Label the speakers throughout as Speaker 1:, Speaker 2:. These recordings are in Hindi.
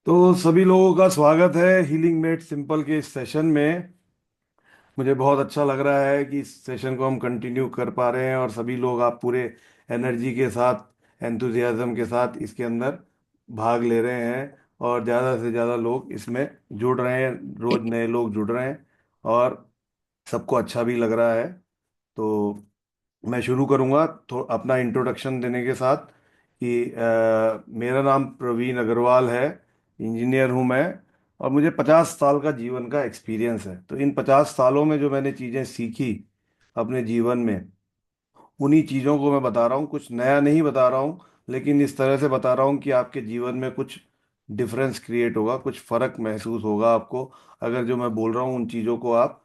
Speaker 1: तो सभी लोगों का स्वागत है हीलिंग मेड सिंपल के इस सेशन में। मुझे बहुत अच्छा लग रहा है कि इस सेशन को हम कंटिन्यू कर पा रहे हैं और सभी लोग आप पूरे एनर्जी के साथ एंथुजियाज्म के साथ इसके अंदर भाग ले रहे हैं और ज़्यादा से ज़्यादा लोग इसमें जुड़ रहे हैं। रोज़ नए लोग जुड़ रहे हैं और सबको अच्छा भी लग रहा है। तो मैं शुरू करूंगा तो अपना इंट्रोडक्शन देने के साथ कि मेरा नाम प्रवीण अग्रवाल है। इंजीनियर हूं मैं और मुझे 50 साल का जीवन का एक्सपीरियंस है। तो इन 50 सालों में जो मैंने चीज़ें सीखी अपने जीवन में, उन्हीं चीज़ों को मैं बता रहा हूँ। कुछ नया नहीं बता रहा हूँ, लेकिन इस तरह से बता रहा हूँ कि आपके जीवन में कुछ डिफरेंस क्रिएट होगा, कुछ फ़र्क महसूस होगा आपको, अगर जो मैं बोल रहा हूँ उन चीज़ों को आप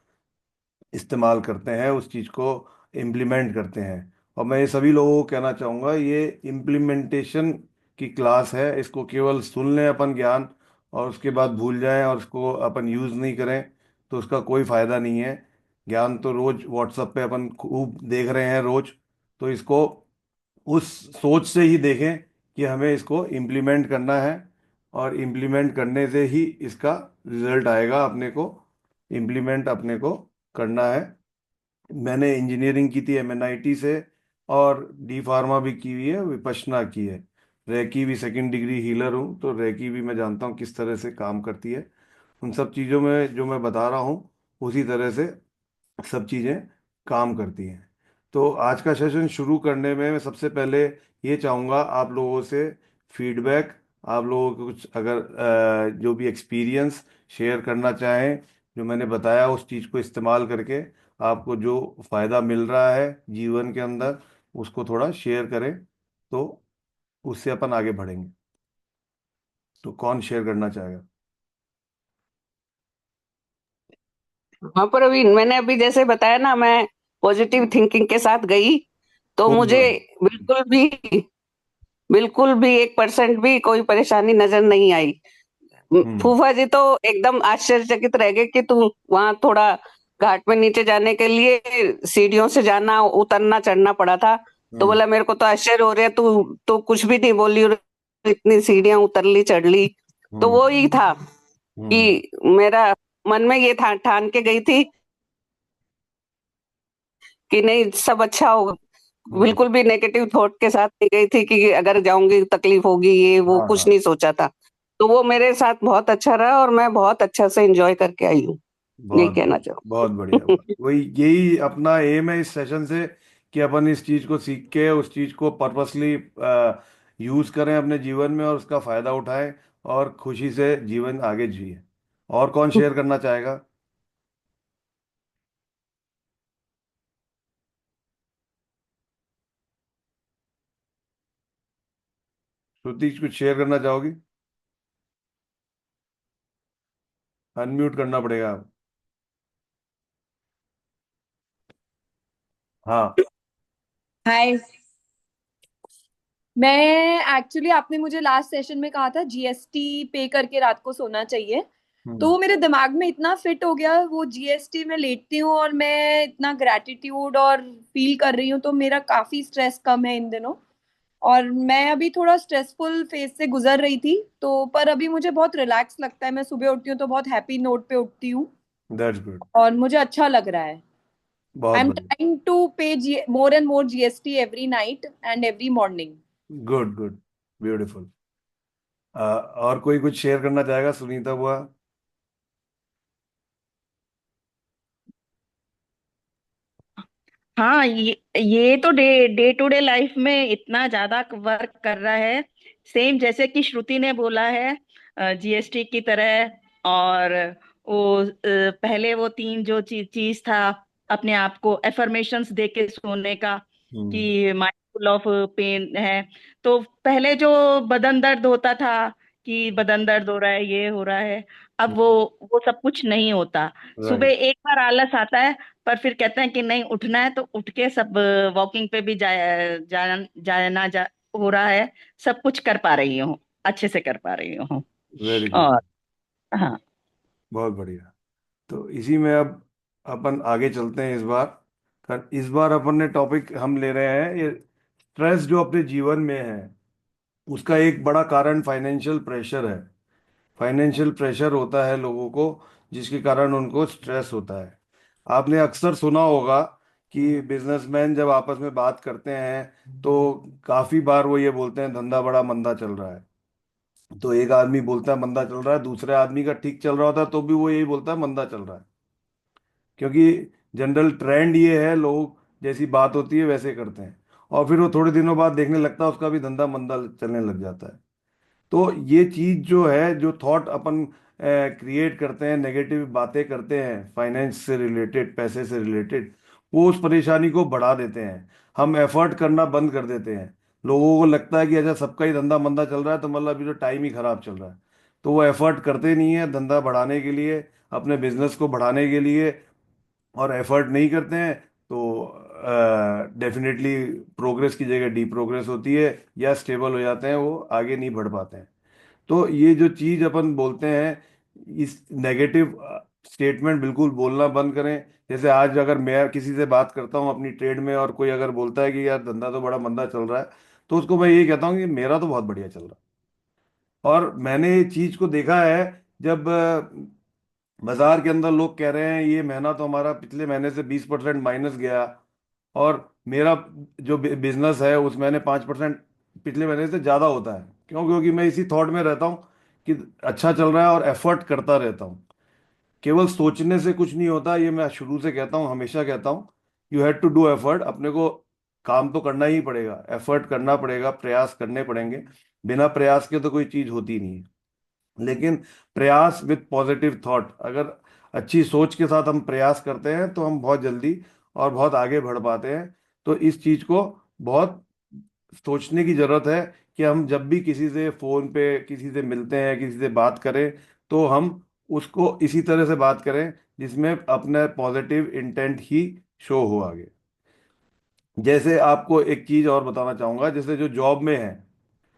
Speaker 1: इस्तेमाल करते हैं, उस चीज़ को इम्प्लीमेंट करते हैं। और मैं ये सभी लोगों को कहना चाहूँगा, ये इम्प्लीमेंटेशन की क्लास है। इसको केवल सुन लें अपन ज्ञान और उसके बाद भूल जाएं और उसको अपन यूज़ नहीं करें तो उसका कोई फ़ायदा नहीं है। ज्ञान तो रोज़ व्हाट्सएप पे अपन खूब देख रहे हैं रोज़। तो इसको उस सोच से ही देखें कि हमें इसको इम्प्लीमेंट करना है और इम्प्लीमेंट करने से ही इसका रिजल्ट आएगा। अपने को इम्प्लीमेंट अपने को करना है। मैंने इंजीनियरिंग की थी एमएनआईटी से और डी फार्मा भी की हुई है, विपश्यना की है। रैकी भी सेकंड डिग्री हीलर हूँ, तो रैकी भी मैं जानता हूँ किस तरह से काम करती है। उन सब चीज़ों में जो मैं बता रहा हूँ उसी तरह से सब चीज़ें काम करती हैं। तो आज का सेशन शुरू करने में मैं सबसे पहले ये चाहूँगा आप लोगों से फीडबैक। आप लोगों को कुछ अगर जो भी एक्सपीरियंस शेयर करना चाहें, जो मैंने बताया उस चीज़ को इस्तेमाल करके आपको जो फ़ायदा मिल रहा है जीवन के अंदर, उसको थोड़ा शेयर करें तो उससे अपन आगे बढ़ेंगे। तो कौन शेयर करना चाहेगा?
Speaker 2: हाँ प्रवीण, मैंने अभी जैसे बताया ना, मैं पॉजिटिव थिंकिंग के साथ गई तो
Speaker 1: खूब
Speaker 2: मुझे
Speaker 1: बढ़िया।
Speaker 2: बिल्कुल भी 1% भी कोई परेशानी नजर नहीं आई।
Speaker 1: हम्म।
Speaker 2: फूफा जी तो एकदम आश्चर्यचकित रह गए कि तू वहां थोड़ा घाट में नीचे जाने के लिए सीढ़ियों से जाना उतरना चढ़ना पड़ा था। तो
Speaker 1: हम्म।
Speaker 2: बोला मेरे को तो आश्चर्य हो रहा है, तू तो कुछ भी नहीं बोली और इतनी सीढ़ियां उतर ली चढ़ ली। तो वो
Speaker 1: हम्म।
Speaker 2: ही था
Speaker 1: हम्म।
Speaker 2: कि मेरा मन में ये था, ठान के गई थी कि नहीं सब अच्छा होगा।
Speaker 1: हम्म।
Speaker 2: बिल्कुल भी नेगेटिव थॉट के साथ नहीं गई थी कि अगर जाऊंगी तकलीफ होगी, ये वो
Speaker 1: हाँ
Speaker 2: कुछ
Speaker 1: हाँ।
Speaker 2: नहीं सोचा था। तो वो मेरे साथ बहुत अच्छा रहा और मैं बहुत अच्छा से एंजॉय करके आई हूँ। यही
Speaker 1: बहुत
Speaker 2: कहना
Speaker 1: बढ़िया, बहुत बढ़िया।
Speaker 2: चाहूँ।
Speaker 1: वही यही अपना एम है इस सेशन से, कि अपन इस चीज को सीख के उस चीज को पर्पसली यूज करें अपने जीवन में और उसका फायदा उठाएं और खुशी से जीवन आगे जिए। और कौन शेयर करना चाहेगा? श्रुति, कुछ शेयर करना चाहोगी? अनम्यूट करना पड़ेगा। हाँ।
Speaker 3: हाय। मैं एक्चुअली आपने मुझे लास्ट सेशन में कहा था जीएसटी पे करके रात को सोना चाहिए। तो
Speaker 1: हम्म।
Speaker 3: वो मेरे दिमाग में इतना फिट हो गया, वो जीएसटी में लेटती हूँ और मैं इतना ग्रैटिट्यूड और फील कर रही हूँ, तो मेरा काफी स्ट्रेस कम है इन दिनों। और मैं अभी थोड़ा स्ट्रेसफुल फेज से गुजर रही थी, तो पर अभी मुझे बहुत रिलैक्स लगता है। मैं सुबह उठती हूँ तो बहुत हैप्पी नोट पे उठती हूँ
Speaker 1: दैट्स गुड।
Speaker 3: और मुझे अच्छा लग रहा है।
Speaker 1: बहुत
Speaker 3: आई एम
Speaker 1: बढ़िया।
Speaker 3: ट्राइंग टू पे more and more GST every night and every morning.
Speaker 1: Good good. Beautiful. और कोई कुछ शेयर करना चाहेगा, सुनीता बुआ?
Speaker 4: हाँ, ये तो day day to day life में इतना ज्यादा वर्क कर रहा है। सेम जैसे कि श्रुति ने बोला है, जीएसटी की तरह। और वो पहले वो तीन जो चीज था, अपने आप को एफर्मेशंस दे के सोने का,
Speaker 1: हम्म।
Speaker 4: कि माइंडफुल ऑफ पेन है। तो पहले जो बदन दर्द होता था कि बदन दर्द हो रहा है, ये हो रहा है, अब वो सब कुछ नहीं होता। सुबह
Speaker 1: राइट।
Speaker 4: एक बार आलस आता है, पर फिर कहते हैं कि नहीं, उठना है तो उठ के सब वॉकिंग पे भी जाना हो रहा है। सब कुछ कर पा रही हूँ, अच्छे से कर पा रही हूँ।
Speaker 1: Very good.
Speaker 4: और हाँ।
Speaker 1: बहुत बढ़िया। तो इसी में अब अपन आगे चलते हैं इस बार। इस बार अपन ने टॉपिक हम ले रहे हैं, ये स्ट्रेस जो अपने जीवन में है उसका एक बड़ा कारण फाइनेंशियल प्रेशर है। फाइनेंशियल प्रेशर होता है लोगों को, जिसके कारण उनको स्ट्रेस होता है। आपने अक्सर सुना होगा कि बिजनेसमैन जब आपस में बात करते हैं तो काफी बार वो ये बोलते हैं धंधा बड़ा मंदा चल रहा है। तो एक आदमी बोलता है मंदा चल रहा है, दूसरे आदमी का ठीक चल रहा होता है तो भी वो यही बोलता है मंदा चल रहा है। क्योंकि जनरल ट्रेंड ये है, लोग जैसी बात होती है वैसे करते हैं, और फिर वो थोड़े दिनों बाद देखने लगता है उसका भी धंधा मंदा चलने लग जाता है। तो ये चीज जो है, जो थॉट अपन क्रिएट करते हैं, नेगेटिव बातें करते हैं फाइनेंस से रिलेटेड, पैसे से रिलेटेड, वो उस परेशानी को बढ़ा देते हैं। हम एफर्ट करना बंद कर देते हैं। लोगों को लगता है कि अच्छा सबका ही धंधा मंदा चल रहा है तो मतलब अभी तो टाइम ही खराब चल रहा है। तो वो एफर्ट करते नहीं है धंधा बढ़ाने के लिए, अपने बिजनेस को बढ़ाने के लिए, और एफर्ट नहीं करते हैं तो डेफिनेटली प्रोग्रेस की जगह डी प्रोग्रेस होती है, या स्टेबल हो जाते हैं, वो आगे नहीं बढ़ पाते हैं। तो ये जो चीज अपन बोलते हैं, इस नेगेटिव स्टेटमेंट बिल्कुल बोलना बंद करें। जैसे आज अगर मैं किसी से बात करता हूँ अपनी ट्रेड में, और कोई अगर बोलता है कि यार धंधा तो बड़ा मंदा चल रहा है, तो उसको मैं ये कहता हूँ कि मेरा तो बहुत बढ़िया चल रहा है। और मैंने ये चीज को देखा है, जब बाजार के अंदर लोग कह रहे हैं ये महीना तो हमारा पिछले महीने से 20% माइनस गया, और मेरा जो बिजनेस है उस महीने 5% पिछले महीने से ज़्यादा होता है। क्यों? क्योंकि मैं इसी थॉट में रहता हूँ कि अच्छा चल रहा है और एफर्ट करता रहता हूँ। केवल सोचने से कुछ नहीं होता, ये मैं शुरू से कहता हूँ, हमेशा कहता हूँ। You have to do effort. अपने को काम तो करना ही पड़ेगा, एफर्ट करना पड़ेगा, प्रयास करने पड़ेंगे। बिना प्रयास के तो कोई चीज़ होती नहीं है। लेकिन प्रयास विद पॉजिटिव थॉट, अगर अच्छी सोच के साथ हम प्रयास करते हैं तो हम बहुत जल्दी और बहुत आगे बढ़ पाते हैं। तो इस चीज को बहुत सोचने की जरूरत है कि हम जब भी किसी से फोन पे किसी से मिलते हैं, किसी से बात करें, तो हम उसको इसी तरह से बात करें जिसमें अपने पॉजिटिव इंटेंट ही शो हो आगे। जैसे आपको एक चीज और बताना चाहूंगा, जैसे जो जॉब में है,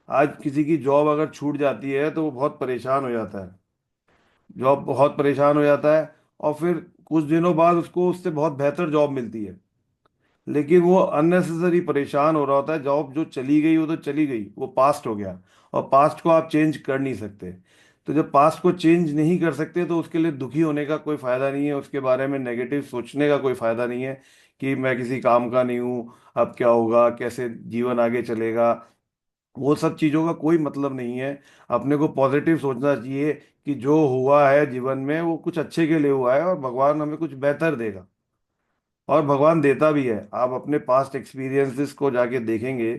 Speaker 1: आज किसी की जॉब अगर छूट जाती है तो वो बहुत परेशान हो जाता है। जॉब बहुत परेशान हो जाता है, और फिर कुछ दिनों बाद उसको उससे बहुत बेहतर जॉब मिलती है। लेकिन वो अननेसेसरी परेशान हो रहा होता है। जॉब जो चली गई वो तो चली गई, वो पास्ट हो गया, और पास्ट को आप चेंज कर नहीं सकते। तो जब पास्ट को चेंज नहीं कर सकते तो उसके लिए दुखी होने का कोई फायदा नहीं है, उसके बारे में नेगेटिव सोचने का कोई फायदा नहीं है कि मैं किसी काम का नहीं हूँ, अब क्या होगा, कैसे जीवन आगे चलेगा। वो सब चीज़ों का कोई मतलब नहीं है। अपने को पॉजिटिव सोचना चाहिए कि जो हुआ है जीवन में वो कुछ अच्छे के लिए हुआ है, और भगवान हमें कुछ बेहतर देगा। और भगवान देता भी है। आप अपने पास्ट एक्सपीरियंसेस को जाके देखेंगे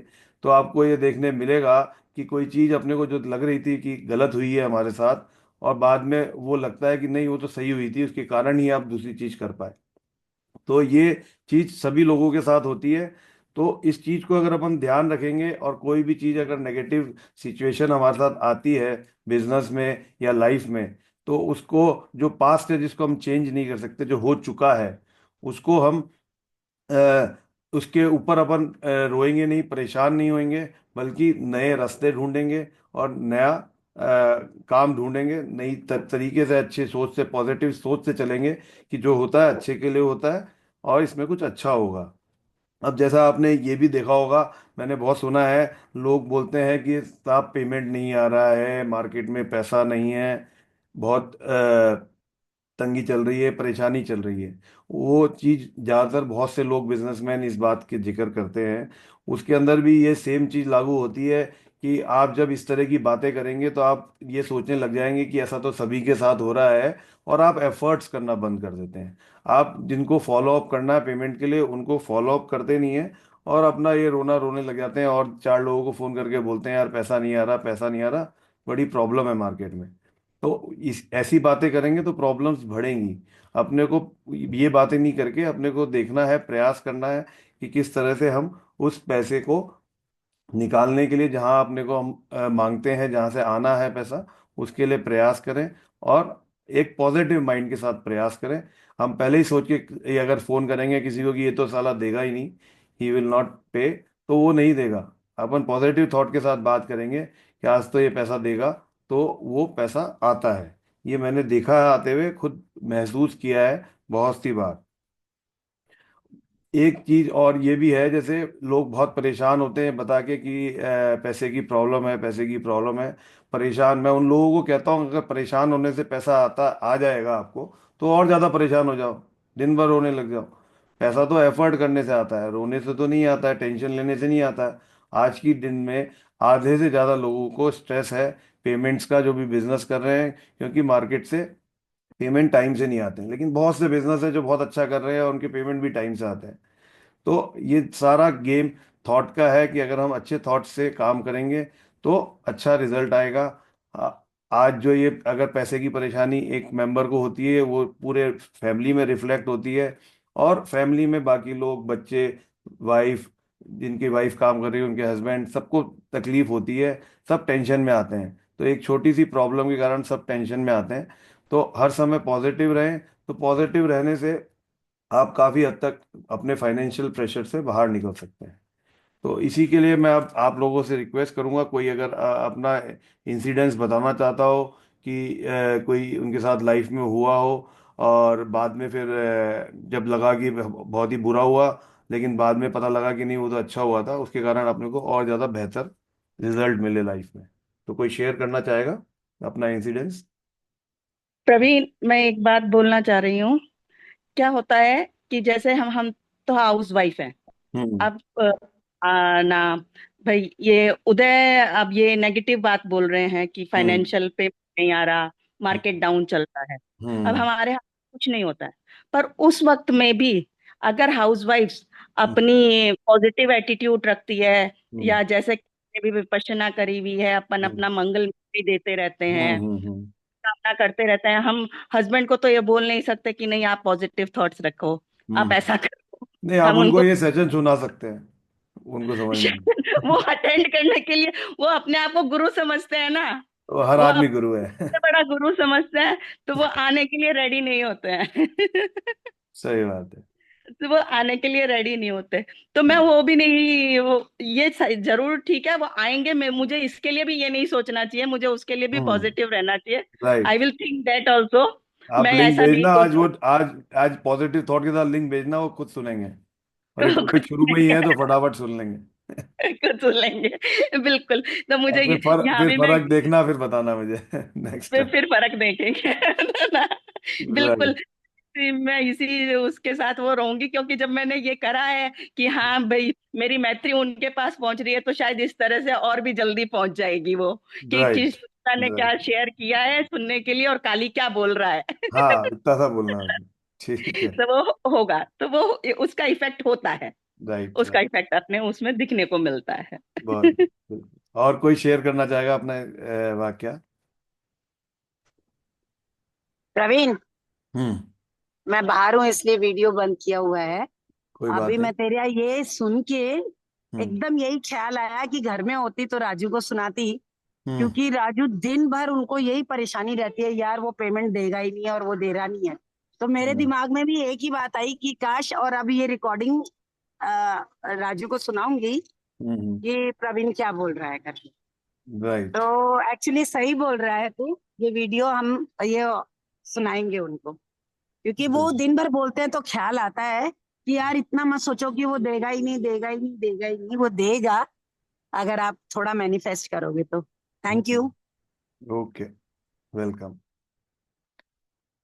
Speaker 1: तो आपको ये देखने मिलेगा कि कोई चीज़ अपने को जो लग रही थी कि गलत हुई है हमारे साथ, और बाद में वो लगता है कि नहीं वो तो सही हुई थी, उसके कारण ही आप दूसरी चीज़ कर पाए। तो ये चीज सभी लोगों के साथ होती है। तो इस चीज को अगर अपन ध्यान रखेंगे, और कोई भी चीज अगर नेगेटिव सिचुएशन हमारे साथ आती है बिजनेस में या लाइफ में, तो उसको, जो पास्ट है जिसको हम चेंज नहीं कर सकते, जो हो चुका है, उसको हम उसके ऊपर अपन रोएंगे नहीं, परेशान नहीं होंगे, बल्कि नए रास्ते ढूंढेंगे, और नया काम ढूंढेंगे, नई तरीके से, अच्छे सोच से, पॉजिटिव सोच से चलेंगे कि जो होता है अच्छे के लिए होता है, और इसमें कुछ अच्छा होगा। अब जैसा आपने ये भी देखा होगा, मैंने बहुत सुना है, लोग बोलते हैं कि साहब पेमेंट नहीं आ रहा है, मार्केट में पैसा नहीं है, बहुत तंगी चल रही है, परेशानी चल रही है। वो चीज़ ज़्यादातर बहुत से लोग बिजनेसमैन इस बात के जिक्र करते हैं। उसके अंदर भी ये सेम चीज़ लागू होती है कि आप जब इस तरह की बातें करेंगे तो आप ये सोचने लग जाएंगे कि ऐसा तो सभी के साथ हो रहा है, और आप एफर्ट्स करना बंद कर देते हैं। आप जिनको फॉलो अप करना है पेमेंट के लिए उनको फॉलो अप करते नहीं है, और अपना ये रोना रोने लग जाते हैं, और चार लोगों को फ़ोन करके बोलते हैं यार पैसा नहीं आ रहा, पैसा नहीं आ रहा, बड़ी प्रॉब्लम है मार्केट में। तो इस ऐसी बातें करेंगे तो प्रॉब्लम्स बढ़ेंगी। अपने को ये बातें नहीं करके अपने को देखना है, प्रयास करना है कि किस तरह से हम उस पैसे को निकालने के लिए, जहां अपने को हम मांगते हैं, जहां से आना है पैसा, उसके लिए प्रयास करें, और एक पॉजिटिव माइंड के साथ प्रयास करें। हम पहले ही सोच के ये अगर फोन करेंगे किसी को कि ये तो साला देगा ही नहीं, ही विल नॉट पे, तो वो नहीं देगा। अपन पॉजिटिव थॉट के साथ बात करेंगे कि आज तो ये पैसा देगा, तो वो पैसा आता है। ये मैंने देखा है आते हुए, खुद महसूस किया है बहुत सी बार। एक चीज और ये भी है, जैसे लोग बहुत परेशान होते हैं बता के कि पैसे की प्रॉब्लम है, पैसे की प्रॉब्लम है। परेशान, मैं उन लोगों को कहता हूँ अगर परेशान होने से पैसा आता आ जाएगा आपको, तो और ज़्यादा परेशान हो जाओ, दिन भर रोने लग जाओ। पैसा तो एफर्ट करने से आता है, रोने से तो नहीं आता है, टेंशन लेने से नहीं आता है। आज की दिन में आधे से ज़्यादा लोगों को स्ट्रेस है पेमेंट्स का, जो भी बिजनेस कर रहे हैं, क्योंकि मार्केट से पेमेंट टाइम से नहीं आते हैं। लेकिन बहुत से बिजनेस है जो बहुत अच्छा कर रहे हैं और उनके पेमेंट भी टाइम से आते हैं। तो ये सारा गेम थॉट का है कि अगर हम अच्छे थॉट से काम करेंगे तो अच्छा रिजल्ट आएगा। आ- आज जो ये अगर पैसे की परेशानी एक मेंबर को होती है, वो पूरे फैमिली में रिफ्लेक्ट होती है। और फैमिली में बाकी लोग, बच्चे, वाइफ, जिनकी वाइफ काम कर रही है, उनके हस्बैंड, सबको तकलीफ होती है। सब टेंशन में आते हैं। तो एक छोटी सी प्रॉब्लम के कारण सब टेंशन में आते हैं। तो हर समय पॉजिटिव रहें। तो पॉजिटिव रहने से आप काफ़ी हद तक अपने फाइनेंशियल प्रेशर से बाहर निकल सकते हैं। तो इसी के लिए मैं अब आप लोगों से रिक्वेस्ट करूंगा, कोई अगर अपना इंसिडेंस बताना चाहता हो कि कोई उनके साथ लाइफ में हुआ हो, और बाद में फिर जब लगा कि बहुत ही बुरा हुआ, लेकिन बाद में पता लगा कि नहीं वो तो अच्छा हुआ था, उसके कारण अपने को और ज़्यादा बेहतर रिजल्ट मिले लाइफ में। तो कोई शेयर करना चाहेगा अपना इंसिडेंस?
Speaker 4: प्रवीण, मैं एक बात बोलना चाह रही हूँ। क्या होता है कि जैसे हम तो हाउस वाइफ हैं।
Speaker 1: हम्म।
Speaker 4: अब ना भाई, ये उदय अब ये नेगेटिव बात बोल रहे हैं कि
Speaker 1: हम्म।
Speaker 4: फाइनेंशियल पे नहीं आ रहा, मार्केट डाउन चल रहा है। अब
Speaker 1: हम्म।
Speaker 4: हमारे हाथ में कुछ नहीं होता है। पर उस वक्त में भी अगर हाउसवाइफ्स अपनी पॉजिटिव एटीट्यूड रखती है,
Speaker 1: हम्म।
Speaker 4: या जैसे कि भी विपश्यना करी हुई है, अपन
Speaker 1: हम्म।
Speaker 4: अपना मंगल भी देते रहते
Speaker 1: हम्म।
Speaker 4: हैं,
Speaker 1: हम्म।
Speaker 4: कामना करते रहते हैं। हम हस्बैंड को तो ये बोल नहीं सकते कि नहीं आप पॉजिटिव थॉट्स रखो, आप
Speaker 1: हम्म।
Speaker 4: ऐसा करो।
Speaker 1: नहीं, आप
Speaker 4: हम
Speaker 1: उनको
Speaker 4: उनको
Speaker 1: ये सेशन सुना सकते हैं, उनको समझ में आए।
Speaker 4: वो अटेंड करने के लिए, वो अपने आप को गुरु समझते हैं ना,
Speaker 1: वो हर
Speaker 4: वो
Speaker 1: आदमी
Speaker 4: अपने
Speaker 1: गुरु है।
Speaker 4: से बड़ा गुरु समझते हैं, तो वो आने के लिए रेडी नहीं होते हैं।
Speaker 1: सही बात है।
Speaker 4: तो वो आने के लिए रेडी नहीं होते। तो मैं वो भी नहीं, वो ये जरूर ठीक है वो आएंगे, मैं मुझे इसके लिए भी ये नहीं सोचना चाहिए, मुझे उसके लिए भी
Speaker 1: हम्म।
Speaker 4: पॉजिटिव रहना चाहिए। I
Speaker 1: right.
Speaker 4: Will think that also.
Speaker 1: आप
Speaker 4: मैं
Speaker 1: लिंक
Speaker 4: ऐसा नहीं
Speaker 1: भेजना आज, वो
Speaker 4: सोचूं।
Speaker 1: आज आज पॉजिटिव थॉट के साथ लिंक भेजना, वो खुद सुनेंगे। और ये
Speaker 4: तो
Speaker 1: टॉपिक
Speaker 4: कुछ
Speaker 1: शुरू में ही है तो फटाफट सुन लेंगे।
Speaker 4: कुछ सुन लेंगे। बिल्कुल। तो
Speaker 1: और
Speaker 4: मुझे
Speaker 1: फिर
Speaker 4: यहाँ
Speaker 1: फिर
Speaker 4: भी मैं
Speaker 1: फर्क देखना, फिर बताना मुझे नेक्स्ट टाइम।
Speaker 4: फिर फर्क देखेंगे। ना, बिल्कुल।
Speaker 1: राइट।
Speaker 4: मैं इसी उसके साथ वो रहूंगी, क्योंकि जब मैंने ये करा है कि हाँ भाई मेरी मैत्री उनके पास पहुंच रही है, तो शायद इस तरह से और भी जल्दी पहुंच जाएगी वो, कि
Speaker 1: राइट।
Speaker 4: किस ने क्या
Speaker 1: राइट।
Speaker 4: शेयर किया है सुनने के लिए, और काली क्या बोल रहा है।
Speaker 1: हाँ, इतना सा बोलना है। ठीक है।
Speaker 4: तो वो होगा, तो वो उसका इफेक्ट होता है,
Speaker 1: राइट।
Speaker 4: उसका
Speaker 1: राइट।
Speaker 4: इफेक्ट अपने उसमें दिखने को मिलता है।
Speaker 1: बहुत बिल्कुल। और कोई शेयर करना चाहेगा अपना वाक्य?
Speaker 2: प्रवीण,
Speaker 1: हम्म।
Speaker 2: मैं बाहर हूँ इसलिए वीडियो बंद किया हुआ है।
Speaker 1: कोई
Speaker 2: अभी
Speaker 1: बात नहीं।
Speaker 2: मैं तेरा ये सुन के
Speaker 1: हम्म।
Speaker 2: एकदम यही ख्याल आया कि घर में होती तो राजू को सुनाती।
Speaker 1: हम्म।
Speaker 2: क्योंकि राजू दिन भर उनको यही परेशानी रहती है, यार वो पेमेंट देगा ही नहीं है और वो दे रहा नहीं है। तो मेरे
Speaker 1: हम्म।
Speaker 2: दिमाग में भी एक ही बात आई कि काश, और अभी ये रिकॉर्डिंग राजू को सुनाऊंगी
Speaker 1: हम्म।
Speaker 2: कि प्रवीण क्या बोल रहा है करके।
Speaker 1: राइट।
Speaker 2: तो एक्चुअली सही बोल रहा है तू। ये वीडियो हम ये सुनाएंगे उनको, क्योंकि वो
Speaker 1: बिल्कुल।
Speaker 2: दिन भर बोलते हैं तो ख्याल आता है कि यार इतना मत सोचो कि वो देगा ही नहीं, देगा ही नहीं, देगा ही नहीं, वो देगा अगर आप थोड़ा मैनिफेस्ट करोगे तो। Thank you.
Speaker 1: ओके। वेलकम।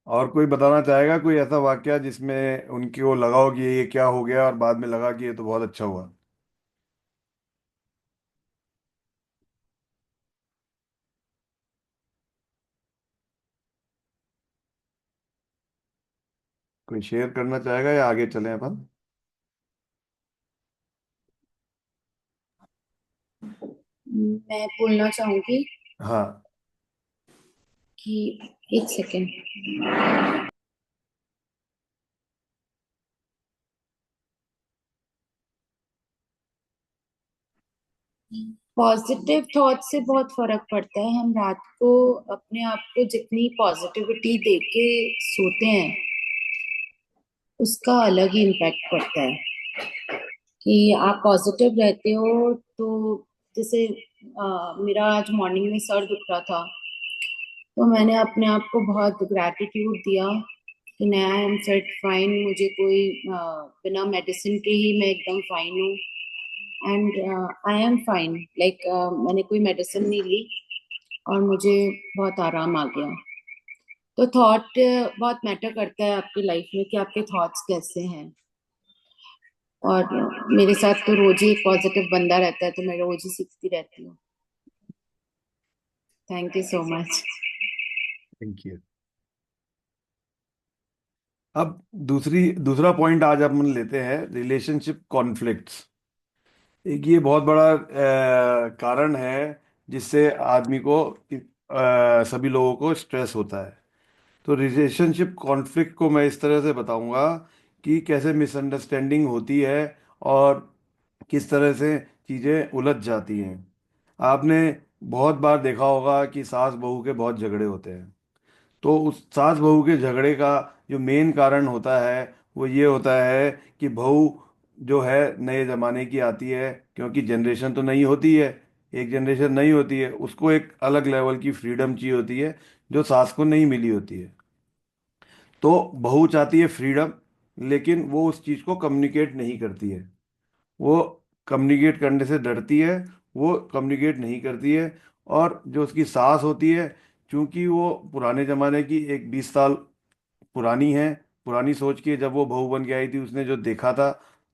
Speaker 1: और कोई बताना चाहेगा कोई ऐसा वाकया जिसमें उनको लगा हो कि ये क्या हो गया, और बाद में लगा कि ये तो बहुत अच्छा हुआ? कोई शेयर करना चाहेगा या आगे चलें अपन?
Speaker 5: मैं बोलना चाहूंगी
Speaker 1: हाँ।
Speaker 5: कि एक सेकेंड। पॉजिटिव थॉट से बहुत फर्क पड़ता है। हम रात को अपने आप को जितनी पॉजिटिविटी देके सोते हैं, उसका अलग ही इम्पैक्ट पड़ता है। कि आप पॉजिटिव रहते हो तो जैसे मेरा आज मॉर्निंग में सर दुख रहा था, तो मैंने अपने आप को बहुत ग्रैटिट्यूड दिया कि मैं आई एम फिट फाइन, मुझे कोई बिना मेडिसिन के ही मैं एकदम फाइन हूँ। And I am fine, like मैंने कोई मेडिसिन नहीं ली और मुझे बहुत आराम आ गया। तो थॉट बहुत मैटर करता है आपकी लाइफ में कि आपके थॉट्स कैसे हैं। और मेरे साथ तो रोज ही एक पॉजिटिव बंदा रहता है, तो मैं रोज ही सीखती रहती हूँ। Thank you so much.
Speaker 1: Thank you. अब दूसरा पॉइंट आज अपन लेते हैं, रिलेशनशिप कॉन्फ्लिक्ट्स। एक ये बहुत बड़ा कारण है जिससे आदमी को सभी लोगों को स्ट्रेस होता है। तो रिलेशनशिप कॉन्फ्लिक्ट को मैं इस तरह से बताऊंगा कि कैसे मिसअंडरस्टैंडिंग होती है और किस तरह से चीज़ें उलझ जाती हैं। आपने बहुत बार देखा होगा कि सास बहू के बहुत झगड़े होते हैं। तो उस सास बहू के झगड़े का जो मेन कारण होता है वो ये होता है कि बहू जो है नए ज़माने की आती है, क्योंकि जनरेशन तो नई होती है, एक जनरेशन नई होती है, उसको एक अलग लेवल की फ्रीडम चाहिए होती है जो सास को नहीं मिली होती है। तो बहू चाहती है फ्रीडम, लेकिन वो उस चीज़ को कम्युनिकेट नहीं करती है। वो कम्युनिकेट करने से डरती है, वो कम्युनिकेट नहीं करती है। और जो उसकी सास होती है, चूंकि वो पुराने ज़माने की, एक 20 साल पुरानी है, पुरानी सोच की, जब वो बहू बन के आई थी उसने जो देखा था,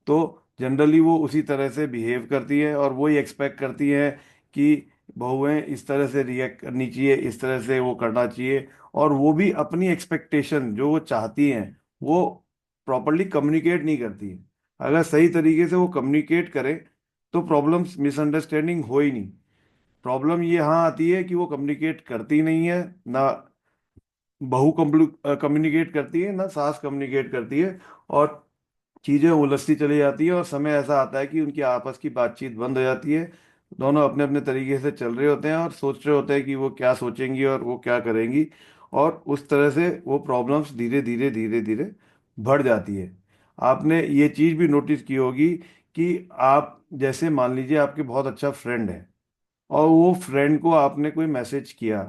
Speaker 1: तो जनरली वो उसी तरह से बिहेव करती है और वही एक्सपेक्ट करती है कि बहुएं इस तरह से रिएक्ट करनी चाहिए, इस तरह से वो करना चाहिए। और वो भी अपनी एक्सपेक्टेशन जो वो चाहती हैं वो प्रॉपरली कम्युनिकेट नहीं करती है। अगर सही तरीके से वो कम्युनिकेट करे तो प्रॉब्लम्स, मिसअंडरस्टैंडिंग हो ही नहीं। प्रॉब्लम ये यहाँ आती है कि वो कम्युनिकेट करती नहीं है, ना बहू कम्युनिकेट करती है, ना सास कम्युनिकेट करती है। और चीज़ें उलझती चली जाती है और समय ऐसा आता है कि उनकी आपस की बातचीत बंद हो जाती है। दोनों अपने अपने तरीके से चल रहे होते हैं और सोच रहे होते हैं कि वो क्या सोचेंगी और वो क्या करेंगी। और उस तरह से वो प्रॉब्लम्स धीरे धीरे धीरे धीरे बढ़ जाती है। आपने ये चीज़ भी नोटिस की होगी कि आप जैसे मान लीजिए आपके बहुत अच्छा फ्रेंड है और वो फ्रेंड को आपने कोई मैसेज किया,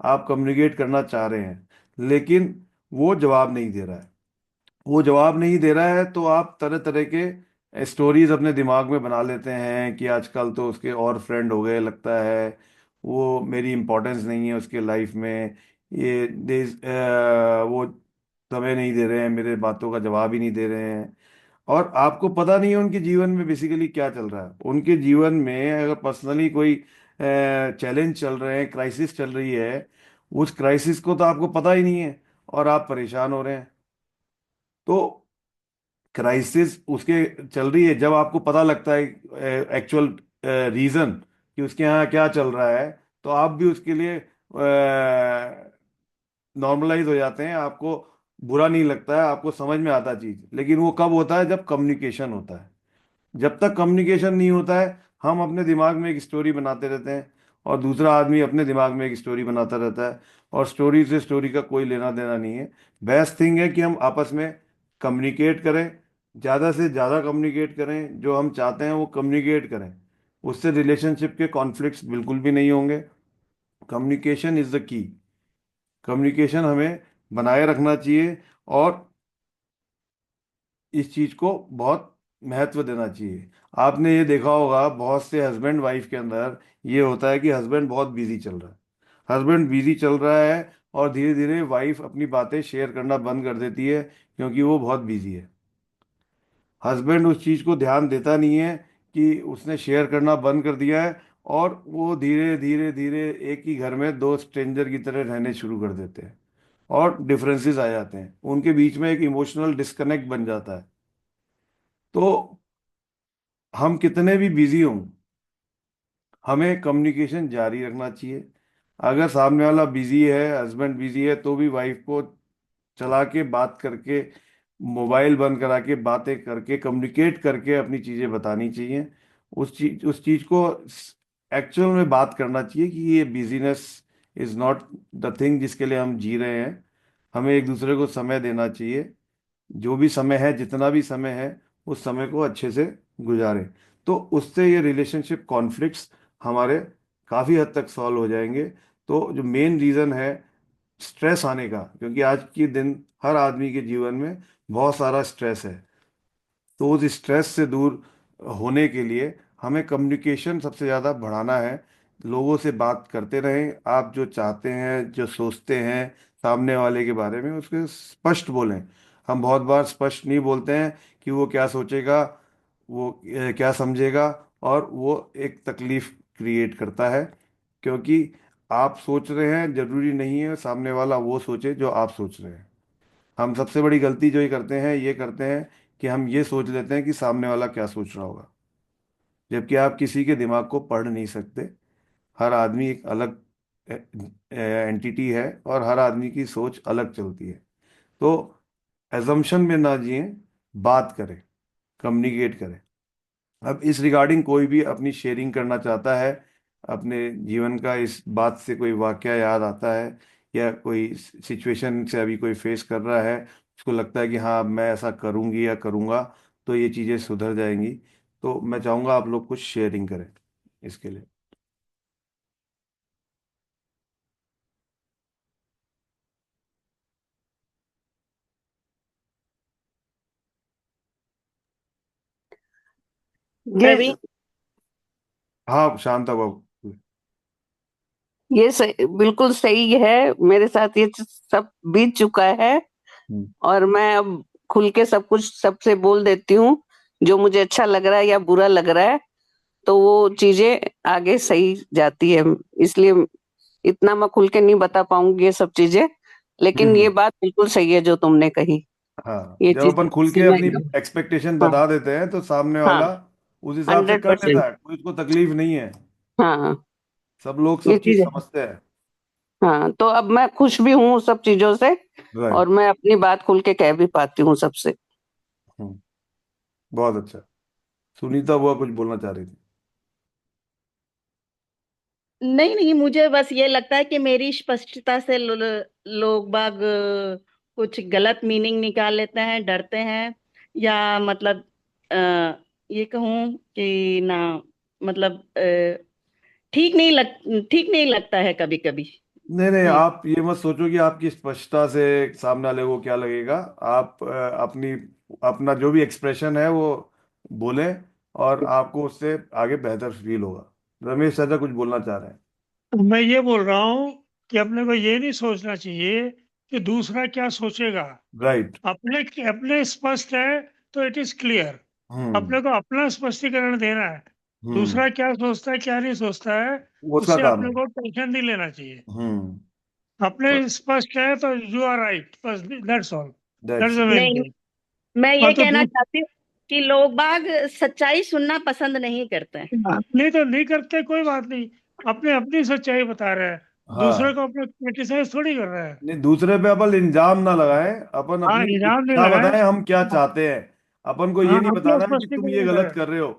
Speaker 1: आप कम्युनिकेट करना चाह रहे हैं, लेकिन वो जवाब नहीं दे रहा है। वो जवाब नहीं दे रहा है तो आप तरह तरह के स्टोरीज अपने दिमाग में बना लेते हैं कि आजकल तो उसके और फ्रेंड हो गए, लगता है वो मेरी इम्पोर्टेंस नहीं है उसके लाइफ में, वो समय नहीं दे रहे हैं, मेरे बातों का जवाब ही नहीं दे रहे हैं। और आपको पता नहीं है उनके जीवन में बेसिकली क्या चल रहा है। उनके जीवन में अगर पर्सनली कोई चैलेंज चल रहे हैं, क्राइसिस चल रही है, उस क्राइसिस को तो आपको पता ही नहीं है और आप परेशान हो रहे हैं। तो क्राइसिस उसके चल रही है, जब आपको पता लगता है एक्चुअल रीजन कि उसके यहाँ क्या चल रहा है, तो आप भी उसके लिए नॉर्मलाइज हो जाते हैं। आपको बुरा नहीं लगता है, आपको समझ में आता चीज। लेकिन वो कब होता है? जब कम्युनिकेशन होता है। जब तक कम्युनिकेशन नहीं होता है, हम अपने दिमाग में एक स्टोरी बनाते रहते हैं और दूसरा आदमी अपने दिमाग में एक स्टोरी बनाता रहता है, और स्टोरी से स्टोरी का कोई लेना देना नहीं है। बेस्ट थिंग है कि हम आपस में कम्युनिकेट करें, ज़्यादा से ज़्यादा कम्युनिकेट करें, जो हम चाहते हैं वो कम्युनिकेट करें। उससे रिलेशनशिप के कॉन्फ्लिक्ट्स बिल्कुल भी नहीं होंगे। Communication is the key. Communication हमें बनाए रखना चाहिए और इस चीज को बहुत महत्व देना चाहिए। आपने ये देखा होगा बहुत से हस्बैंड वाइफ के अंदर ये होता है कि हस्बैंड बहुत बिजी चल रहा है, हस्बैंड बिजी चल रहा है, और धीरे धीरे वाइफ अपनी बातें शेयर करना बंद कर देती है क्योंकि वो बहुत बिजी है। हस्बैंड उस चीज को ध्यान देता नहीं है कि उसने शेयर करना बंद कर दिया है, और वो धीरे धीरे धीरे एक ही घर में दो स्ट्रेंजर की तरह रहने शुरू कर देते हैं और डिफरेंसेस आ जाते हैं, उनके बीच में एक इमोशनल डिस्कनेक्ट बन जाता है। तो हम कितने भी बिजी हों, हमें कम्युनिकेशन जारी रखना चाहिए। अगर सामने वाला बिजी है, हस्बैंड बिजी है, तो भी वाइफ को चला के बात करके, मोबाइल बंद करा के बातें करके, कम्युनिकेट करके अपनी चीज़ें बतानी चाहिए। उस चीज़ को एक्चुअल में बात करना चाहिए कि ये business is not the thing जिसके लिए हम जी रहे हैं। हमें एक दूसरे को समय देना चाहिए। जो भी समय है, जितना भी समय है, उस समय को अच्छे से गुजारें। तो उससे ये रिलेशनशिप कॉन्फ्लिक्ट्स हमारे काफ़ी हद तक सॉल्व हो जाएंगे। तो जो मेन रीज़न है स्ट्रेस आने का, क्योंकि आज के दिन हर आदमी के जीवन में बहुत सारा स्ट्रेस है। तो उस स्ट्रेस से दूर होने के लिए हमें कम्युनिकेशन सबसे ज़्यादा बढ़ाना है। लोगों से बात करते रहें, आप जो चाहते हैं, जो सोचते हैं सामने वाले के बारे में, उसके स्पष्ट बोलें। हम बहुत बार स्पष्ट नहीं बोलते हैं कि वो क्या सोचेगा, वो क्या समझेगा, और वो एक तकलीफ क्रिएट करता है। क्योंकि आप सोच रहे हैं, जरूरी नहीं है सामने वाला वो सोचे जो आप सोच रहे हैं। हम सबसे बड़ी गलती जो ये करते हैं कि हम ये सोच लेते हैं कि सामने वाला क्या सोच रहा होगा, जबकि आप किसी के दिमाग को पढ़ नहीं सकते। हर आदमी एक अलग एंटिटी है, और हर आदमी की सोच अलग चलती है। तो एजम्पशन में ना जिए, बात करें, कम्युनिकेट करें। अब इस रिगार्डिंग कोई भी अपनी शेयरिंग करना चाहता है, अपने जीवन का इस बात से कोई वाकया याद आता है, या कोई सिचुएशन से अभी कोई फेस कर रहा है, उसको लगता है कि हाँ अब मैं ऐसा करूंगी या करूंगा तो ये चीज़ें सुधर जाएंगी, तो मैं चाहूँगा आप लोग कुछ शेयरिंग करें इसके लिए।
Speaker 2: ये
Speaker 4: प्रवीण।
Speaker 1: हाँ शांता बाबू।
Speaker 2: ये बिल्कुल सही है। मेरे साथ ये सब बीत चुका है,
Speaker 1: हम्म।
Speaker 2: और मैं अब खुल के सब कुछ सबसे बोल देती हूँ, जो मुझे अच्छा लग रहा है या बुरा लग रहा है, तो वो चीजें आगे सही जाती है। इसलिए इतना मैं खुल के नहीं बता पाऊंगी ये सब चीजें, लेकिन ये
Speaker 1: हम्म।
Speaker 2: बात बिल्कुल सही है जो तुमने कही।
Speaker 1: हाँ,
Speaker 2: ये
Speaker 1: जब
Speaker 2: चीज
Speaker 1: अपन खुल के
Speaker 2: से मैं
Speaker 1: अपनी
Speaker 2: एकदम।
Speaker 1: एक्सपेक्टेशन
Speaker 2: हाँ।
Speaker 1: बता देते हैं तो सामने
Speaker 2: हाँ।
Speaker 1: वाला उस हिसाब से कर
Speaker 2: 100%।
Speaker 1: लेता है, कोई उसको तकलीफ नहीं है।
Speaker 2: हाँ।
Speaker 1: सब लोग
Speaker 2: ये
Speaker 1: सब चीज
Speaker 2: चीज है।
Speaker 1: समझते हैं।
Speaker 2: हाँ, तो अब मैं खुश भी हूँ सब चीजों से, और
Speaker 1: राइट।
Speaker 2: मैं अपनी बात खुल के कह भी पाती हूँ सबसे।
Speaker 1: हम्म। बहुत अच्छा। सुनीता बुआ कुछ बोलना चाह रही थी।
Speaker 4: नहीं नहीं, मुझे बस ये लगता है कि मेरी स्पष्टता से लोग बाग कुछ गलत मीनिंग निकाल लेते हैं, डरते हैं, या मतलब अ, ये कहूँ कि ना, मतलब ठीक नहीं लगता है कभी कभी।
Speaker 1: नहीं नहीं,
Speaker 4: हम्म।
Speaker 1: आप ये मत सोचो कि आपकी स्पष्टता से सामने वाले को क्या लगेगा। आप अपनी अपना जो भी एक्सप्रेशन है वो बोलें, और आपको उससे आगे बेहतर फील होगा। रमेश चाचा कुछ बोलना चाह रहे हैं।
Speaker 6: मैं ये बोल रहा हूँ कि अपने को ये नहीं सोचना चाहिए कि दूसरा क्या सोचेगा।
Speaker 1: राइट।
Speaker 6: अपने अपने स्पष्ट है तो इट इज क्लियर।
Speaker 1: हम्म।
Speaker 6: अपने को अपना स्पष्टीकरण देना है।
Speaker 1: हम्म।
Speaker 6: दूसरा क्या सोचता है क्या नहीं सोचता है,
Speaker 1: वो उसका
Speaker 6: उससे
Speaker 1: काम
Speaker 6: अपने
Speaker 1: है।
Speaker 6: को टेंशन नहीं लेना चाहिए।
Speaker 1: हम्म।
Speaker 6: अपने स्पष्ट है तो यू आर राइट, बस that's all. That's
Speaker 1: that's
Speaker 6: the main
Speaker 4: नहीं,
Speaker 6: थिंग।
Speaker 4: मैं
Speaker 6: और
Speaker 4: ये
Speaker 6: तो
Speaker 4: कहना चाहती हूँ कि लोग बाग सच्चाई सुनना पसंद नहीं करते हैं।
Speaker 6: नहीं तो नहीं करते, कोई बात नहीं। अपने अपनी सच्चाई बता रहे हैं, दूसरे
Speaker 1: हाँ।
Speaker 6: को अपने क्रिटिसाइज थोड़ी कर रहे हैं।
Speaker 1: नहीं, दूसरे पे अपन इल्जाम ना लगाएं, अपन
Speaker 6: हाँ,
Speaker 1: अपनी
Speaker 6: इल्जाम नहीं
Speaker 1: इच्छा
Speaker 6: लगाए।
Speaker 1: बताएं हम क्या
Speaker 6: हाँ।
Speaker 1: चाहते हैं। अपन को ये
Speaker 6: हाँ,
Speaker 1: नहीं
Speaker 6: अपना
Speaker 1: बताना है कि तुम ये
Speaker 6: स्पष्टीकरण
Speaker 1: गलत
Speaker 6: करें।
Speaker 1: कर रहे हो।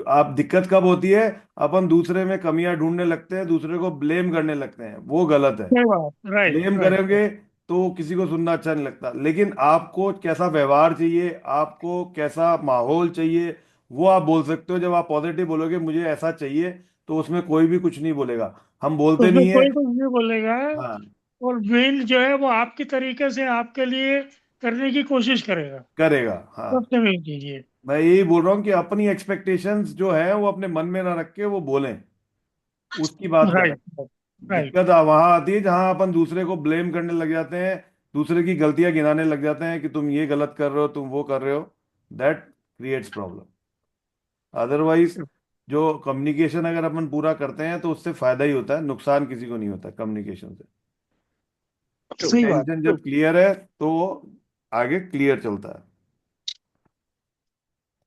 Speaker 1: आप दिक्कत कब होती है, अपन दूसरे में कमियां ढूंढने लगते हैं, दूसरे को ब्लेम करने लगते हैं, वो गलत है।
Speaker 6: सही बात, राइट
Speaker 1: ब्लेम
Speaker 6: राइट।
Speaker 1: करेंगे तो किसी को सुनना अच्छा नहीं लगता। लेकिन आपको कैसा व्यवहार चाहिए, आपको कैसा माहौल चाहिए, वो आप बोल सकते हो। जब आप पॉजिटिव बोलोगे मुझे ऐसा चाहिए, तो उसमें कोई भी कुछ नहीं बोलेगा। हम बोलते
Speaker 6: उसमें
Speaker 1: नहीं है।
Speaker 6: कोई कुछ नहीं बोलेगा।
Speaker 1: हाँ।
Speaker 6: और मेन जो है वो आपकी तरीके से आपके लिए करने की कोशिश करेगा।
Speaker 1: करेगा, हाँ।
Speaker 6: सबसे मेन चीज ये।
Speaker 1: मैं यही बोल रहा हूँ कि अपनी एक्सपेक्टेशंस जो है वो अपने मन में ना रख के वो बोलें, उसकी बात करें।
Speaker 6: Right right.
Speaker 1: दिक्कत वहां आती है जहां अपन दूसरे को ब्लेम करने लग जाते हैं, दूसरे की गलतियां गिनाने लग जाते हैं कि तुम ये गलत कर रहे हो, तुम वो कर रहे हो। That creates problem. अदरवाइज जो कम्युनिकेशन अगर अपन पूरा करते हैं तो उससे फायदा ही होता है, नुकसान किसी को नहीं होता कम्युनिकेशन से।
Speaker 6: सही बात।
Speaker 1: टेंशन जब क्लियर है तो आगे क्लियर चलता है।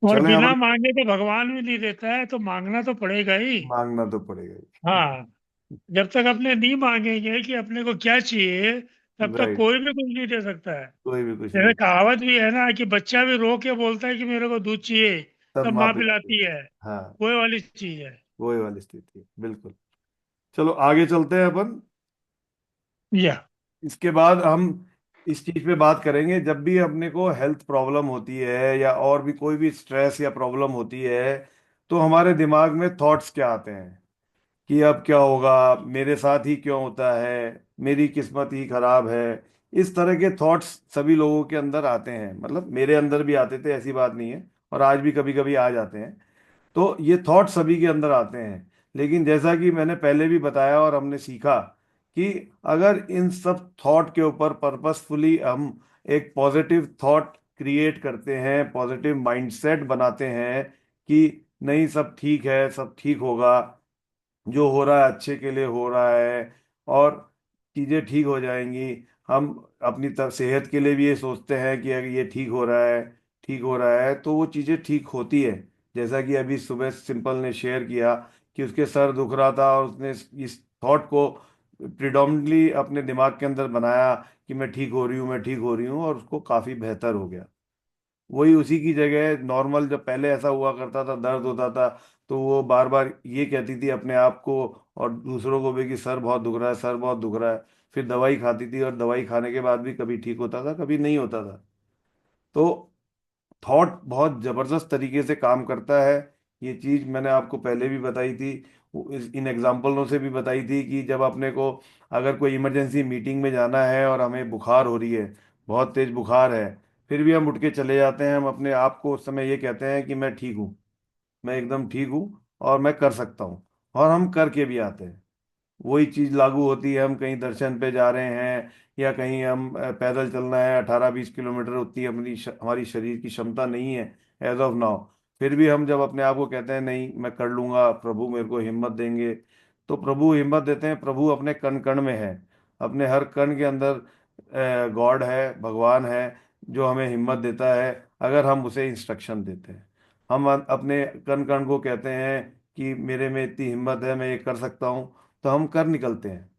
Speaker 6: और
Speaker 1: चलें
Speaker 6: बिना
Speaker 1: अपन।
Speaker 6: मांगे तो भगवान भी नहीं देता है, तो मांगना तो पड़ेगा ही।
Speaker 1: मांगना तो पड़ेगा ही।
Speaker 6: हाँ। जब तक अपने नहीं मांगेंगे कि अपने को क्या चाहिए, तब तक
Speaker 1: राइट।
Speaker 6: कोई भी कुछ नहीं दे सकता है।
Speaker 1: कोई भी कुछ
Speaker 6: जैसे
Speaker 1: नहीं।
Speaker 6: कहावत भी है ना कि बच्चा भी रो के बोलता है कि मेरे को दूध चाहिए,
Speaker 1: तब
Speaker 6: तब
Speaker 1: माँ
Speaker 6: माँ
Speaker 1: पिलाती है।
Speaker 6: पिलाती है।
Speaker 1: हाँ,
Speaker 6: वो वाली चीज है।
Speaker 1: वही वाली स्थिति है, बिल्कुल। चलो आगे चलते हैं अपन।
Speaker 6: या
Speaker 1: इसके बाद हम इस चीज पे बात करेंगे, जब भी अपने को हेल्थ प्रॉब्लम होती है या और भी कोई भी स्ट्रेस या प्रॉब्लम होती है, तो हमारे दिमाग में थॉट्स क्या आते हैं। कि अब क्या होगा, मेरे साथ ही क्यों होता है, मेरी किस्मत ही खराब है। इस तरह के थॉट्स सभी लोगों के अंदर आते हैं, मतलब मेरे अंदर भी आते थे, ऐसी बात नहीं है, और आज भी कभी कभी आ जाते हैं। तो ये थॉट सभी के अंदर आते हैं। लेकिन जैसा कि मैंने पहले भी बताया और हमने सीखा कि अगर इन सब थॉट के ऊपर पर्पसफुली हम एक पॉजिटिव थॉट क्रिएट करते हैं, पॉजिटिव माइंडसेट बनाते हैं कि नहीं, सब ठीक है, सब ठीक होगा, जो हो रहा है अच्छे के लिए हो रहा है, और चीज़ें ठीक हो जाएंगी। हम अपनी तरफ सेहत के लिए भी ये सोचते हैं कि अगर ये ठीक हो रहा है, ठीक हो रहा है, तो वो चीज़ें ठीक होती है। जैसा कि अभी सुबह सिंपल ने शेयर किया कि उसके सर दुख रहा था और उसने इस थॉट को प्रिडोमिनेटली अपने दिमाग के अंदर बनाया कि मैं ठीक हो रही हूँ, मैं ठीक हो रही हूँ, और उसको काफ़ी बेहतर हो गया। वही उसी की जगह नॉर्मल, जब पहले ऐसा हुआ करता था, दर्द होता था, तो वो बार बार ये कहती थी अपने आप को और दूसरों को भी कि सर बहुत दुख रहा है, सर बहुत दुख रहा है। फिर दवाई खाती थी और दवाई खाने के बाद भी कभी ठीक होता था, कभी नहीं होता था। तो थॉट बहुत जबरदस्त तरीके से काम करता है। ये चीज मैंने आपको पहले भी बताई थी, इन एग्जाम्पलों से भी बताई थी कि जब अपने को अगर कोई इमरजेंसी मीटिंग में जाना है और हमें बुखार हो रही है, बहुत तेज बुखार है, फिर भी हम उठ के चले जाते हैं, हम अपने आप को उस समय ये कहते हैं कि मैं ठीक हूँ, मैं एकदम ठीक हूँ और मैं कर सकता हूँ, और हम करके भी आते हैं। वही चीज लागू होती है, हम कहीं दर्शन पे जा रहे हैं या कहीं हम पैदल चलना है 18-20 किलोमीटर, उतनी हमारी शरीर की क्षमता नहीं है एज ऑफ नाउ। फिर भी हम जब अपने आप को कहते हैं नहीं मैं कर लूंगा, प्रभु मेरे को हिम्मत देंगे, तो प्रभु हिम्मत देते हैं। प्रभु अपने कण कण में है, अपने हर कण के अंदर गॉड है, भगवान है, जो हमें हिम्मत देता है अगर हम उसे इंस्ट्रक्शन देते हैं। हम अपने कण कण को कहते हैं कि मेरे में इतनी हिम्मत है, मैं ये कर सकता हूँ, तो हम कर निकलते हैं।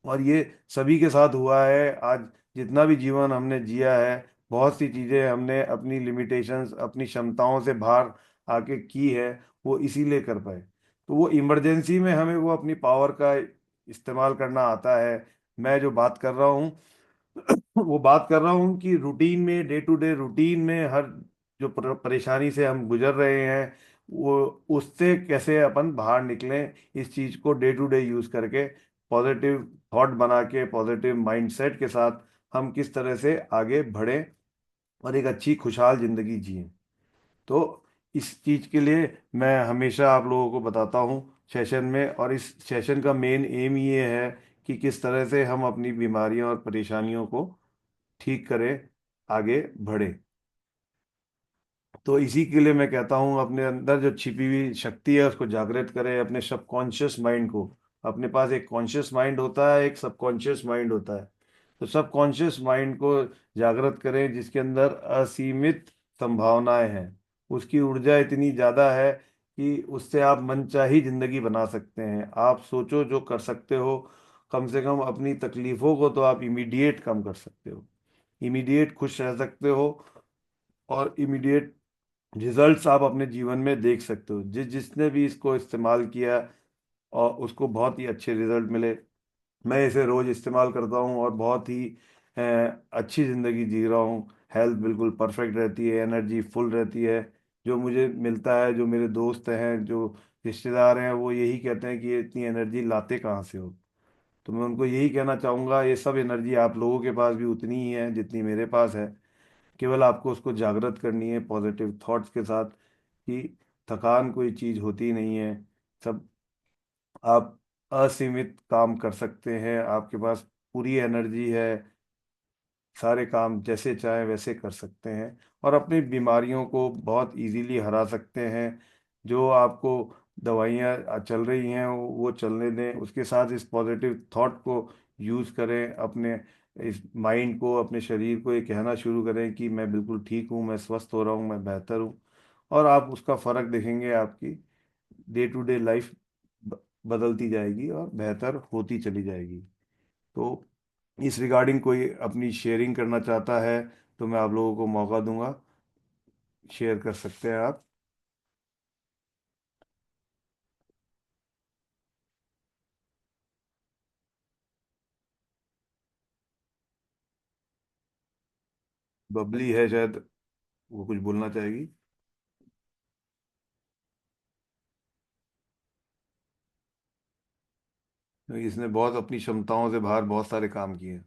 Speaker 1: और ये सभी के साथ हुआ है। आज जितना भी जीवन हमने जिया है, बहुत सी चीज़ें हमने अपनी लिमिटेशंस, अपनी क्षमताओं से बाहर आके की है, वो इसीलिए कर पाए। तो वो इमरजेंसी में हमें वो अपनी पावर का इस्तेमाल करना आता है। मैं जो बात कर रहा हूँ वो बात कर रहा हूँ कि रूटीन में, डे टू डे रूटीन में, हर जो परेशानी से हम गुजर रहे हैं, वो उससे कैसे अपन बाहर निकलें, इस चीज को डे टू डे यूज करके, पॉजिटिव थॉट बना के, पॉजिटिव माइंडसेट के साथ हम किस तरह से आगे बढ़ें और एक अच्छी खुशहाल जिंदगी जिएं। तो इस चीज के लिए मैं हमेशा आप लोगों को बताता हूँ सेशन में, और इस सेशन का मेन एम ये है कि किस तरह से हम अपनी बीमारियों और परेशानियों को ठीक करें, आगे बढ़े। तो इसी के लिए मैं कहता हूँ अपने अंदर जो छिपी हुई शक्ति है उसको जागृत करें, अपने सबकॉन्शियस माइंड को। अपने पास एक कॉन्शियस माइंड होता है, एक सबकॉन्शियस माइंड होता है। तो सबकॉन्शियस माइंड को जागृत करें, जिसके अंदर असीमित संभावनाएं हैं। उसकी ऊर्जा इतनी ज़्यादा है कि उससे आप मनचाही जिंदगी बना सकते हैं। आप सोचो जो कर सकते हो, कम से कम अपनी तकलीफों को तो आप इमीडिएट कम कर सकते हो, इमीडिएट खुश रह सकते हो, और इमीडिएट रिजल्ट्स आप अपने जीवन में देख सकते हो। जिसने भी इसको इस्तेमाल किया और उसको बहुत ही अच्छे रिजल्ट मिले। मैं इसे रोज इस्तेमाल करता हूँ और बहुत ही अच्छी ज़िंदगी जी रहा हूँ। हेल्थ बिल्कुल परफेक्ट रहती है, एनर्जी फुल रहती है। जो मुझे मिलता है, जो मेरे दोस्त हैं, जो रिश्तेदार हैं, वो यही कहते हैं कि ये इतनी एनर्जी लाते कहाँ से हो। तो मैं उनको यही कहना चाहूँगा, ये सब एनर्जी आप लोगों के पास भी उतनी ही है जितनी मेरे पास है। केवल आपको उसको जागृत करनी है पॉजिटिव थॉट्स के साथ कि थकान कोई चीज़ होती नहीं है। सब आप असीमित काम कर सकते हैं, आपके पास पूरी एनर्जी है, सारे काम जैसे चाहे वैसे कर सकते हैं, और अपनी बीमारियों को बहुत इजीली हरा सकते हैं। जो आपको दवाइयाँ चल रही हैं वो चलने दें, उसके साथ इस पॉजिटिव थॉट को यूज़ करें। अपने इस माइंड को, अपने शरीर को ये कहना शुरू करें कि मैं बिल्कुल ठीक हूँ, मैं स्वस्थ हो रहा हूँ, मैं बेहतर हूँ। और आप उसका फ़र्क देखेंगे, आपकी डे टू डे लाइफ बदलती जाएगी और बेहतर होती चली जाएगी। तो इस रिगार्डिंग कोई अपनी शेयरिंग करना चाहता है तो मैं आप लोगों को मौका दूंगा, शेयर कर सकते हैं आप। बबली है शायद, वो कुछ बोलना चाहेगी। इसने बहुत अपनी क्षमताओं से बाहर बहुत सारे काम किए हैं।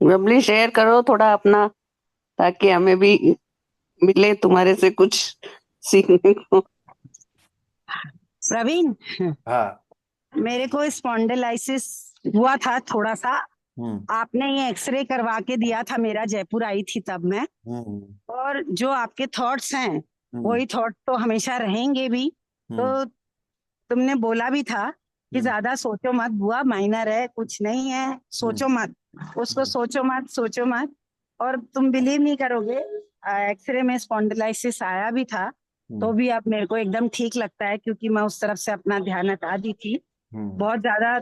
Speaker 2: बबली, शेयर करो थोड़ा अपना, ताकि हमें भी मिले तुम्हारे से कुछ सीखने को।
Speaker 7: प्रवीण,
Speaker 1: हाँ।
Speaker 7: मेरे को स्पॉन्डिलाइसिस हुआ था थोड़ा सा।
Speaker 1: हम्म।
Speaker 7: आपने ये एक्सरे करवा के दिया था मेरा, जयपुर आई थी तब मैं।
Speaker 1: हम्म।
Speaker 7: और जो आपके थॉट्स हैं
Speaker 1: हम्म।
Speaker 7: वही थॉट तो हमेशा रहेंगे भी।
Speaker 1: हम्म।
Speaker 7: तो तुमने बोला भी था कि
Speaker 1: हम्म।
Speaker 7: ज्यादा सोचो मत बुआ, माइनर है, कुछ नहीं है,
Speaker 1: हम्म।
Speaker 7: सोचो मत उसको, सोचो मत, सोचो मत। और तुम बिलीव नहीं करोगे, एक्सरे में स्पॉन्डिलाइसिस आया भी था, तो
Speaker 1: हम्म।
Speaker 7: भी अब मेरे को एकदम ठीक लगता है, क्योंकि मैं उस तरफ से अपना ध्यान हटा दी थी।
Speaker 1: हम्म।
Speaker 7: बहुत ज्यादा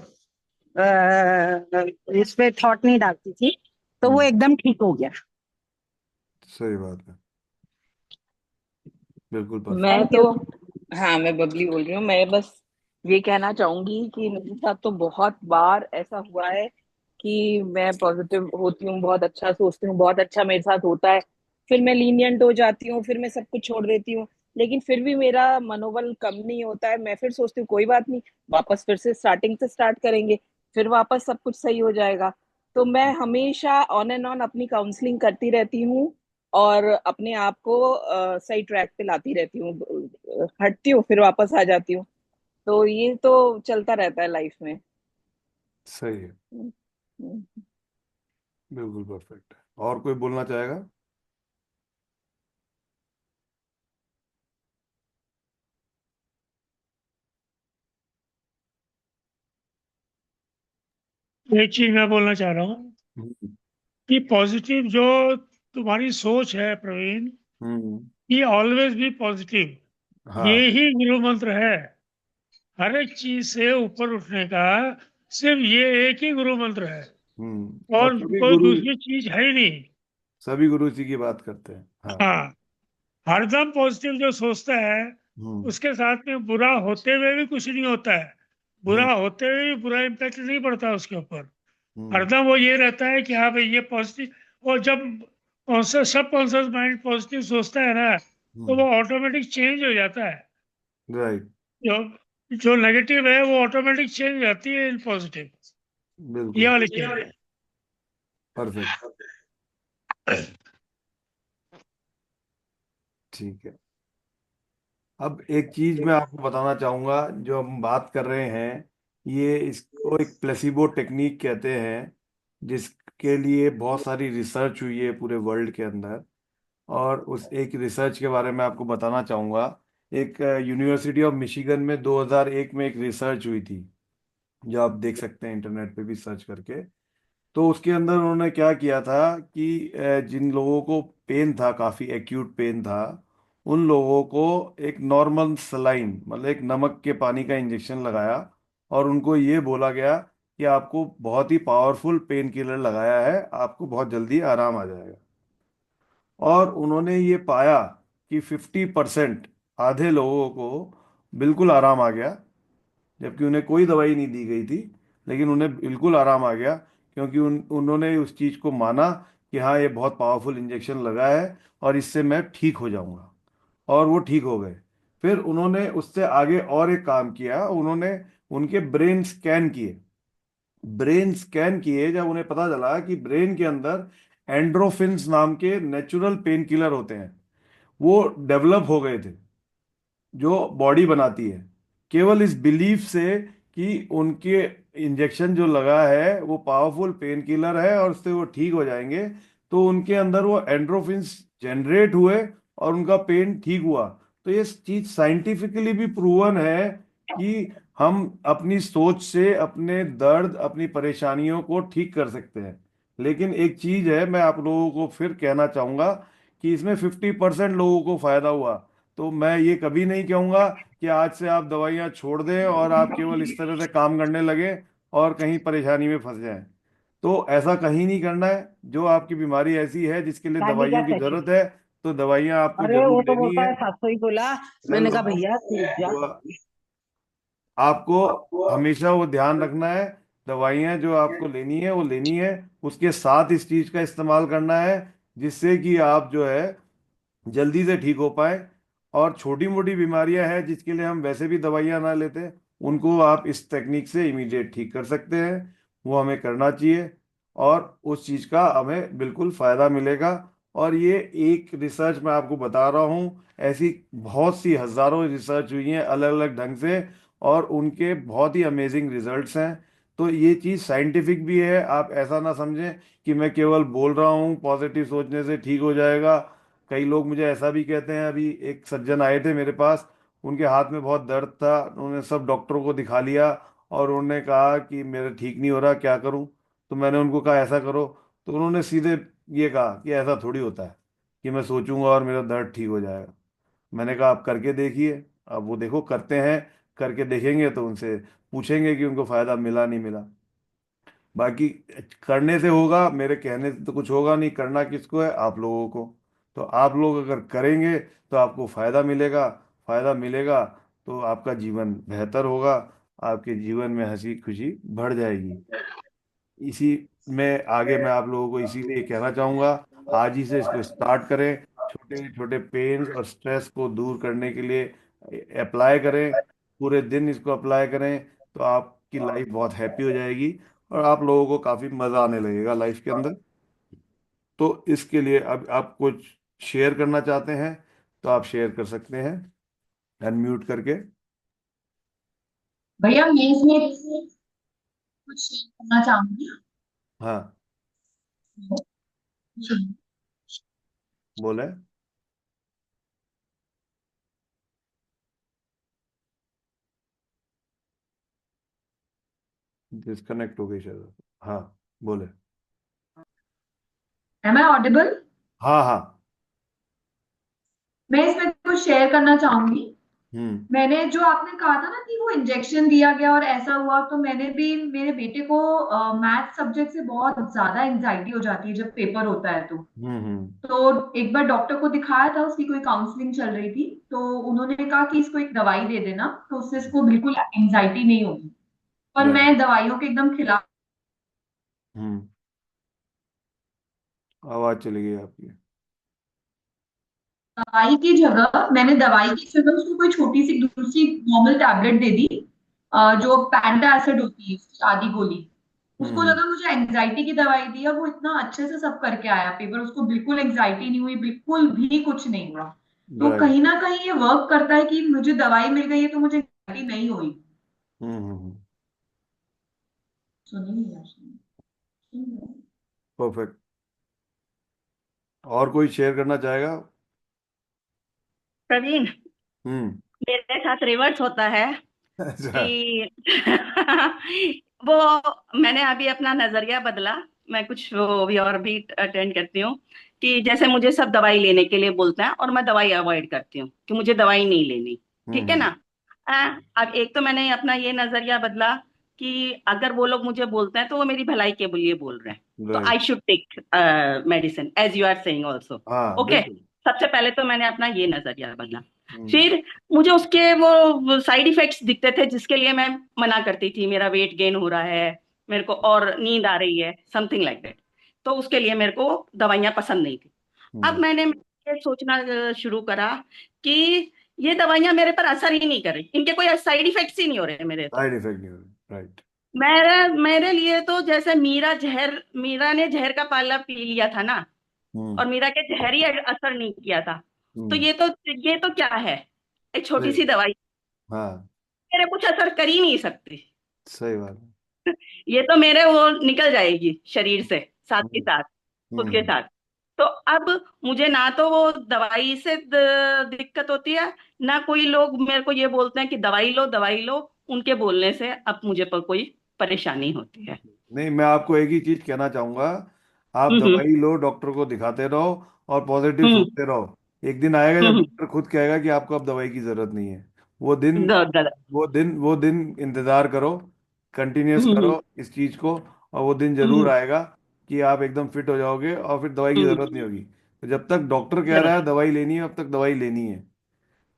Speaker 7: इस पे थॉट नहीं डालती थी, तो वो
Speaker 1: हम्म।
Speaker 7: एकदम ठीक हो गया।
Speaker 1: सही बात है। बिल्कुल
Speaker 4: मैं
Speaker 7: थैंक
Speaker 1: परफेक्ट।
Speaker 7: यू।
Speaker 4: तो, हाँ, मैं बबली बोल रही हूँ। मैं बस ये कहना चाहूंगी कि मेरे साथ तो बहुत बार ऐसा हुआ है कि मैं पॉजिटिव होती हूँ, बहुत अच्छा सोचती हूँ, बहुत अच्छा मेरे साथ होता है, फिर मैं लीनियंट हो जाती हूँ, फिर मैं सब कुछ छोड़ देती हूँ, लेकिन फिर भी मेरा मनोबल कम नहीं होता है। मैं फिर सोचती हूँ कोई बात नहीं, वापस फिर से स्टार्टिंग से स्टार्ट करेंगे, फिर वापस सब कुछ सही हो जाएगा। तो मैं हमेशा ऑन एंड ऑन अपनी काउंसलिंग करती रहती हूँ और अपने आप को सही ट्रैक पे लाती रहती हूँ। हटती हूँ, फिर वापस आ जाती हूँ। तो ये तो चलता रहता है लाइफ में।
Speaker 1: सही है। बिल्कुल परफेक्ट है। और कोई बोलना चाहेगा?
Speaker 6: एक चीज मैं बोलना चाह रहा हूँ
Speaker 1: हम्म।
Speaker 6: कि पॉजिटिव जो तुम्हारी सोच है प्रवीण,
Speaker 1: हम्म।
Speaker 6: ये ऑलवेज भी पॉजिटिव, ये
Speaker 1: हाँ।
Speaker 6: ही गुरु मंत्र है। हर एक चीज से ऊपर उठने का सिर्फ ये एक ही गुरु मंत्र है,
Speaker 1: और
Speaker 6: और
Speaker 1: सभी
Speaker 6: कोई
Speaker 1: गुरु,
Speaker 6: दूसरी चीज है ही नहीं।
Speaker 1: सभी गुरु जी की बात करते हैं। हाँ।
Speaker 6: हाँ, हरदम पॉजिटिव जो सोचता है,
Speaker 1: हम्म।
Speaker 6: उसके साथ में बुरा होते हुए भी कुछ नहीं होता है,
Speaker 1: हम्म।
Speaker 6: बुरा होते हुए भी बुरा इम्पैक्ट नहीं पड़ता उसके ऊपर।
Speaker 1: हम्म।
Speaker 6: हरदम वो ये रहता है कि हाँ भाई ये पॉजिटिव। और जब कॉन्शियस, सब कॉन्शियस माइंड पॉजिटिव सोचता है ना, तो
Speaker 1: हम्म।
Speaker 6: वो ऑटोमेटिक चेंज हो जाता है।
Speaker 1: राइट।
Speaker 6: जो जो नेगेटिव है वो ऑटोमेटिक चेंज हो जाती है इन पॉजिटिव। ये
Speaker 1: बिल्कुल
Speaker 6: वाली चीज है।
Speaker 1: परफेक्ट। ठीक है। अब एक चीज मैं आपको बताना चाहूंगा, जो हम बात कर रहे हैं, ये इसको एक प्लेसिबो टेक्निक कहते हैं, जिसके लिए बहुत सारी रिसर्च हुई है पूरे वर्ल्ड के अंदर। और उस एक रिसर्च के बारे में आपको बताना चाहूंगा। एक यूनिवर्सिटी ऑफ मिशिगन में 2001 में एक रिसर्च हुई थी, जो आप देख सकते हैं इंटरनेट पे भी सर्च करके। तो उसके अंदर उन्होंने क्या किया था कि जिन लोगों को पेन था, काफ़ी एक्यूट पेन था, उन लोगों को एक नॉर्मल सलाइन, मतलब एक नमक के पानी का इंजेक्शन लगाया, और उनको ये बोला गया कि आपको बहुत ही पावरफुल पेन किलर लगाया है, आपको बहुत जल्दी आराम आ जाएगा। और उन्होंने ये पाया कि 50%, आधे लोगों को बिल्कुल आराम आ गया, जबकि उन्हें कोई दवाई नहीं दी गई थी, लेकिन उन्हें बिल्कुल आराम आ गया, क्योंकि उन्होंने उस चीज़ को माना कि हाँ, ये बहुत पावरफुल इंजेक्शन लगा है और इससे मैं ठीक हो जाऊंगा। और वो ठीक हो गए। फिर उन्होंने उससे आगे और एक काम किया, उन्होंने उनके ब्रेन स्कैन किए। ब्रेन स्कैन किए, जब उन्हें पता चला कि ब्रेन के अंदर एंड्रोफिन्स नाम के नेचुरल पेन किलर होते हैं, वो डेवलप हो गए थे, जो बॉडी बनाती है, केवल इस बिलीफ से कि उनके इंजेक्शन जो लगा है वो पावरफुल पेन किलर है और उससे वो ठीक हो जाएंगे। तो उनके अंदर वो एंड्रोफिन्स जनरेट हुए और उनका पेन ठीक हुआ। तो ये चीज साइंटिफिकली भी प्रूवन है कि हम अपनी सोच से अपने दर्द, अपनी परेशानियों को ठीक कर सकते हैं। लेकिन एक चीज है, मैं आप लोगों को फिर कहना चाहूंगा कि इसमें 50% लोगों को फायदा हुआ। तो मैं ये कभी नहीं कहूंगा कि आज से आप दवाइयाँ छोड़ दें और आप केवल इस तरह से काम करने लगें और कहीं परेशानी में फंस जाएं। तो ऐसा कहीं नहीं करना है। जो आपकी बीमारी ऐसी है जिसके लिए
Speaker 7: शादी का
Speaker 1: दवाइयों की
Speaker 7: सेशन।
Speaker 1: जरूरत है, तो दवाइयाँ आपको
Speaker 7: अरे
Speaker 1: जरूर
Speaker 7: वो तो
Speaker 1: लेनी
Speaker 7: बोलता
Speaker 1: है।
Speaker 7: है, सासू ही बोला।
Speaker 1: मैं
Speaker 7: मैंने कहा
Speaker 1: बताऊं,
Speaker 7: भैया तू जा।
Speaker 1: वो आपको हमेशा वो ध्यान रखना है, दवाइयाँ जो आपको लेनी है वो लेनी है, उसके साथ इस चीज़ का इस्तेमाल करना है, जिससे कि आप जो है जल्दी से ठीक हो पाए। और छोटी मोटी बीमारियां हैं जिसके लिए हम वैसे भी दवाइयां ना लेते, उनको आप इस टेक्निक से इमीडिएट ठीक कर सकते हैं। वो हमें करना चाहिए और उस चीज़ का हमें बिल्कुल फ़ायदा मिलेगा। और ये एक रिसर्च मैं आपको बता रहा हूँ, ऐसी बहुत सी हज़ारों रिसर्च हुई हैं अलग अलग ढंग से, और उनके बहुत ही अमेजिंग रिजल्ट्स हैं। तो ये चीज़ साइंटिफिक भी है, आप ऐसा ना समझें कि मैं केवल बोल रहा हूँ पॉजिटिव सोचने से ठीक हो जाएगा। कई लोग मुझे ऐसा भी कहते हैं, अभी एक सज्जन आए थे मेरे पास, उनके हाथ में बहुत दर्द था, उन्होंने सब डॉक्टरों को दिखा लिया और उन्होंने कहा कि मेरा ठीक नहीं हो रहा, क्या करूं। तो मैंने उनको कहा ऐसा करो, तो उन्होंने सीधे ये कहा कि ऐसा थोड़ी होता है कि मैं सोचूंगा और मेरा दर्द ठीक हो जाएगा। मैंने कहा आप करके देखिए। अब वो देखो करते हैं, करके देखेंगे तो उनसे पूछेंगे कि उनको फायदा मिला नहीं मिला। बाकी करने से होगा, मेरे कहने से तो कुछ होगा नहीं, करना किसको है, आप लोगों को। तो आप लोग अगर करेंगे तो आपको फायदा मिलेगा। फायदा मिलेगा तो आपका जीवन बेहतर होगा, आपके जीवन में हंसी खुशी बढ़ जाएगी। इसी में आगे मैं आप लोगों को इसीलिए कहना चाहूँगा, आज ही से इसको स्टार्ट करें। छोटे छोटे पेन्स और स्ट्रेस को दूर करने के लिए अप्लाई करें, पूरे दिन इसको अप्लाई करें, तो आपकी लाइफ बहुत हैप्पी हो जाएगी और आप लोगों को काफ़ी मज़ा आने लगेगा लाइफ के अंदर। तो इसके लिए अब आप कुछ शेयर करना चाहते हैं तो आप शेयर कर सकते हैं अनम्यूट करके।
Speaker 8: भैया मैं इसमें कुछ शेयर करना चाहूंगी।
Speaker 1: हाँ, बोले। डिस्कनेक्ट हो गई शायद। हाँ, बोले।
Speaker 8: Am I audible?
Speaker 1: हाँ हाँ।
Speaker 8: मैं इसमें कुछ शेयर करना चाहूंगी।
Speaker 1: हम्म
Speaker 8: मैंने जो आपने कहा था ना कि वो इंजेक्शन दिया गया और ऐसा हुआ, तो मैंने भी मेरे बेटे को मैथ सब्जेक्ट से बहुत ज्यादा एंजाइटी हो जाती है जब पेपर होता है
Speaker 1: हम्म।
Speaker 8: तो एक बार डॉक्टर को दिखाया था, उसकी कोई काउंसलिंग चल रही थी, तो उन्होंने कहा कि इसको एक दवाई दे देना तो उससे इसको बिल्कुल एंजाइटी नहीं होगी। पर
Speaker 1: राइट।
Speaker 8: मैं दवाइयों के एकदम खिलाफ।
Speaker 1: हम्म। आवाज चली गई आपकी।
Speaker 8: मैंने दवाई की जगह उसको कोई छोटी सी दूसरी नॉर्मल टैबलेट दे दी, जो पैंटा एसिड होती है उसकी आधी गोली। उसको
Speaker 1: हम्म।
Speaker 8: लगा मुझे एंजाइटी की दवाई दी और वो इतना अच्छे से सब करके आया पेपर, उसको बिल्कुल एंजाइटी नहीं हुई, बिल्कुल भी कुछ नहीं हुआ। तो
Speaker 1: राइट।
Speaker 8: कहीं ना कहीं ये वर्क करता है कि मुझे दवाई मिल गई है तो मुझे एंजाइटी नहीं हुई।
Speaker 1: हम्म।
Speaker 8: सुनी नहीं यार, सुनी।
Speaker 1: परफेक्ट। और कोई शेयर करना चाहेगा?
Speaker 4: प्रवीण,
Speaker 1: हम्म।
Speaker 4: मेरे साथ रिवर्स होता है
Speaker 1: अच्छा।
Speaker 4: कि वो मैंने अभी अपना नजरिया बदला। मैं कुछ वो भी और भी अटेंड करती हूँ कि जैसे मुझे सब दवाई लेने के लिए बोलते हैं और मैं दवाई अवॉइड करती हूँ कि मुझे दवाई नहीं लेनी। ठीक है
Speaker 1: हम्म।
Speaker 4: ना? अब एक तो मैंने अपना ये नजरिया बदला कि अगर वो लोग मुझे बोलते हैं तो वो मेरी भलाई के लिए बोल रहे हैं, तो I
Speaker 1: right.
Speaker 4: Should take medicine as you are saying also.
Speaker 1: हाँ,
Speaker 4: ओके,
Speaker 1: बिल्कुल।
Speaker 4: सबसे पहले तो मैंने अपना ये नजरिया बदला।
Speaker 1: हम्म।
Speaker 4: फिर मुझे उसके वो साइड इफेक्ट्स दिखते थे जिसके लिए मैं मना करती थी, मेरा वेट गेन हो रहा है, मेरे को और नींद आ रही है, समथिंग लाइक दैट। तो उसके लिए मेरे को दवाइयां पसंद नहीं थी। अब
Speaker 1: हम्म।
Speaker 4: मैंने ये सोचना शुरू करा कि ये दवाइयां मेरे पर असर ही नहीं कर रही, इनके कोई साइड इफेक्ट्स ही नहीं हो रहे मेरे तो।
Speaker 1: साइड इफेक्ट नहीं हो रहे, राइट।
Speaker 4: मेरे मेरे लिए तो जैसे मीरा ने जहर का पाला पी लिया था ना,
Speaker 1: हम्म।
Speaker 4: और मीरा के जहर ही असर नहीं किया था। तो
Speaker 1: हम्म।
Speaker 4: ये तो क्या है, एक छोटी
Speaker 1: सही।
Speaker 4: सी दवाई
Speaker 1: हाँ,
Speaker 4: मेरे कुछ असर कर ही नहीं सकती।
Speaker 1: सही बात है।
Speaker 4: ये तो मेरे वो निकल जाएगी शरीर से साथ के
Speaker 1: हम्म।
Speaker 4: साथ, खुद के
Speaker 1: हम्म।
Speaker 4: साथ। तो अब मुझे ना तो वो दवाई से दिक्कत होती है, ना कोई लोग मेरे को ये बोलते हैं कि दवाई लो, उनके बोलने से अब मुझे पर कोई परेशानी होती है।
Speaker 1: नहीं, मैं आपको एक ही चीज कहना चाहूंगा, आप
Speaker 4: हम्म
Speaker 1: दवाई लो, डॉक्टर को दिखाते रहो और पॉजिटिव
Speaker 4: हम्म
Speaker 1: सोचते रहो। एक दिन आएगा जब
Speaker 4: हम्म
Speaker 1: डॉक्टर खुद कहेगा कि आपको अब दवाई की जरूरत नहीं है। वो दिन,
Speaker 4: हम्म
Speaker 1: वो दिन इंतजार करो, कंटिन्यूस
Speaker 4: हम्म हम्म
Speaker 1: करो इस चीज को, और वो दिन जरूर
Speaker 4: हम्म
Speaker 1: आएगा कि आप एकदम फिट हो जाओगे और फिर दवाई की
Speaker 4: हम्म,
Speaker 1: जरूरत नहीं होगी। तो जब तक डॉक्टर कह रहा
Speaker 4: जरूर
Speaker 1: है दवाई लेनी है, अब तक दवाई लेनी है।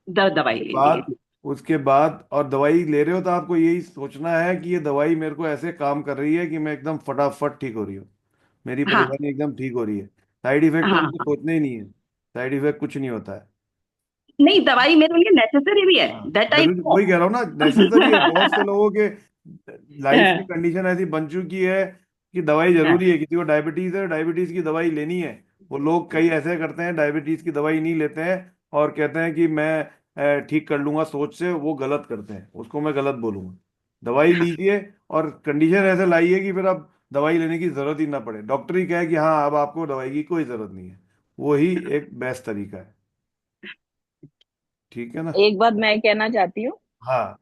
Speaker 4: दवाई
Speaker 1: उसके
Speaker 4: लेनी है।
Speaker 1: बाद उसके बाद और दवाई ले रहे हो तो आपको यही सोचना है कि ये दवाई मेरे को ऐसे काम कर रही है कि मैं एकदम फटाफट ठीक हो रही हूँ, मेरी
Speaker 4: हाँ
Speaker 1: परेशानी एकदम ठीक हो रही है। साइड इफेक्ट तो
Speaker 4: हाँ
Speaker 1: हमको सोचना ही नहीं है। साइड इफेक्ट कुछ नहीं होता है।
Speaker 4: नहीं, दवाई मेरे लिए नेसेसरी भी है,
Speaker 1: हाँ,
Speaker 4: दैट आई
Speaker 1: जरूरी,
Speaker 4: नो।
Speaker 1: वही कह रहा हूँ ना, नेसेसरी है। बहुत से लोगों के लाइफ की कंडीशन ऐसी बन चुकी है कि दवाई जरूरी है। किसी को डायबिटीज है, डायबिटीज की दवाई लेनी है, वो लोग कई ऐसे करते हैं, डायबिटीज की दवाई नहीं लेते हैं और कहते हैं कि मैं ठीक कर लूंगा सोच से। वो गलत करते हैं, उसको मैं गलत बोलूंगा। दवाई लीजिए और कंडीशन ऐसे लाइए कि फिर अब दवाई लेने की जरूरत ही ना पड़े, डॉक्टर ही कहे कि हाँ अब आपको दवाई की कोई जरूरत नहीं है। वही एक बेस्ट तरीका है। ठीक है ना?
Speaker 4: एक बात मैं कहना चाहती हूँ
Speaker 1: हाँ।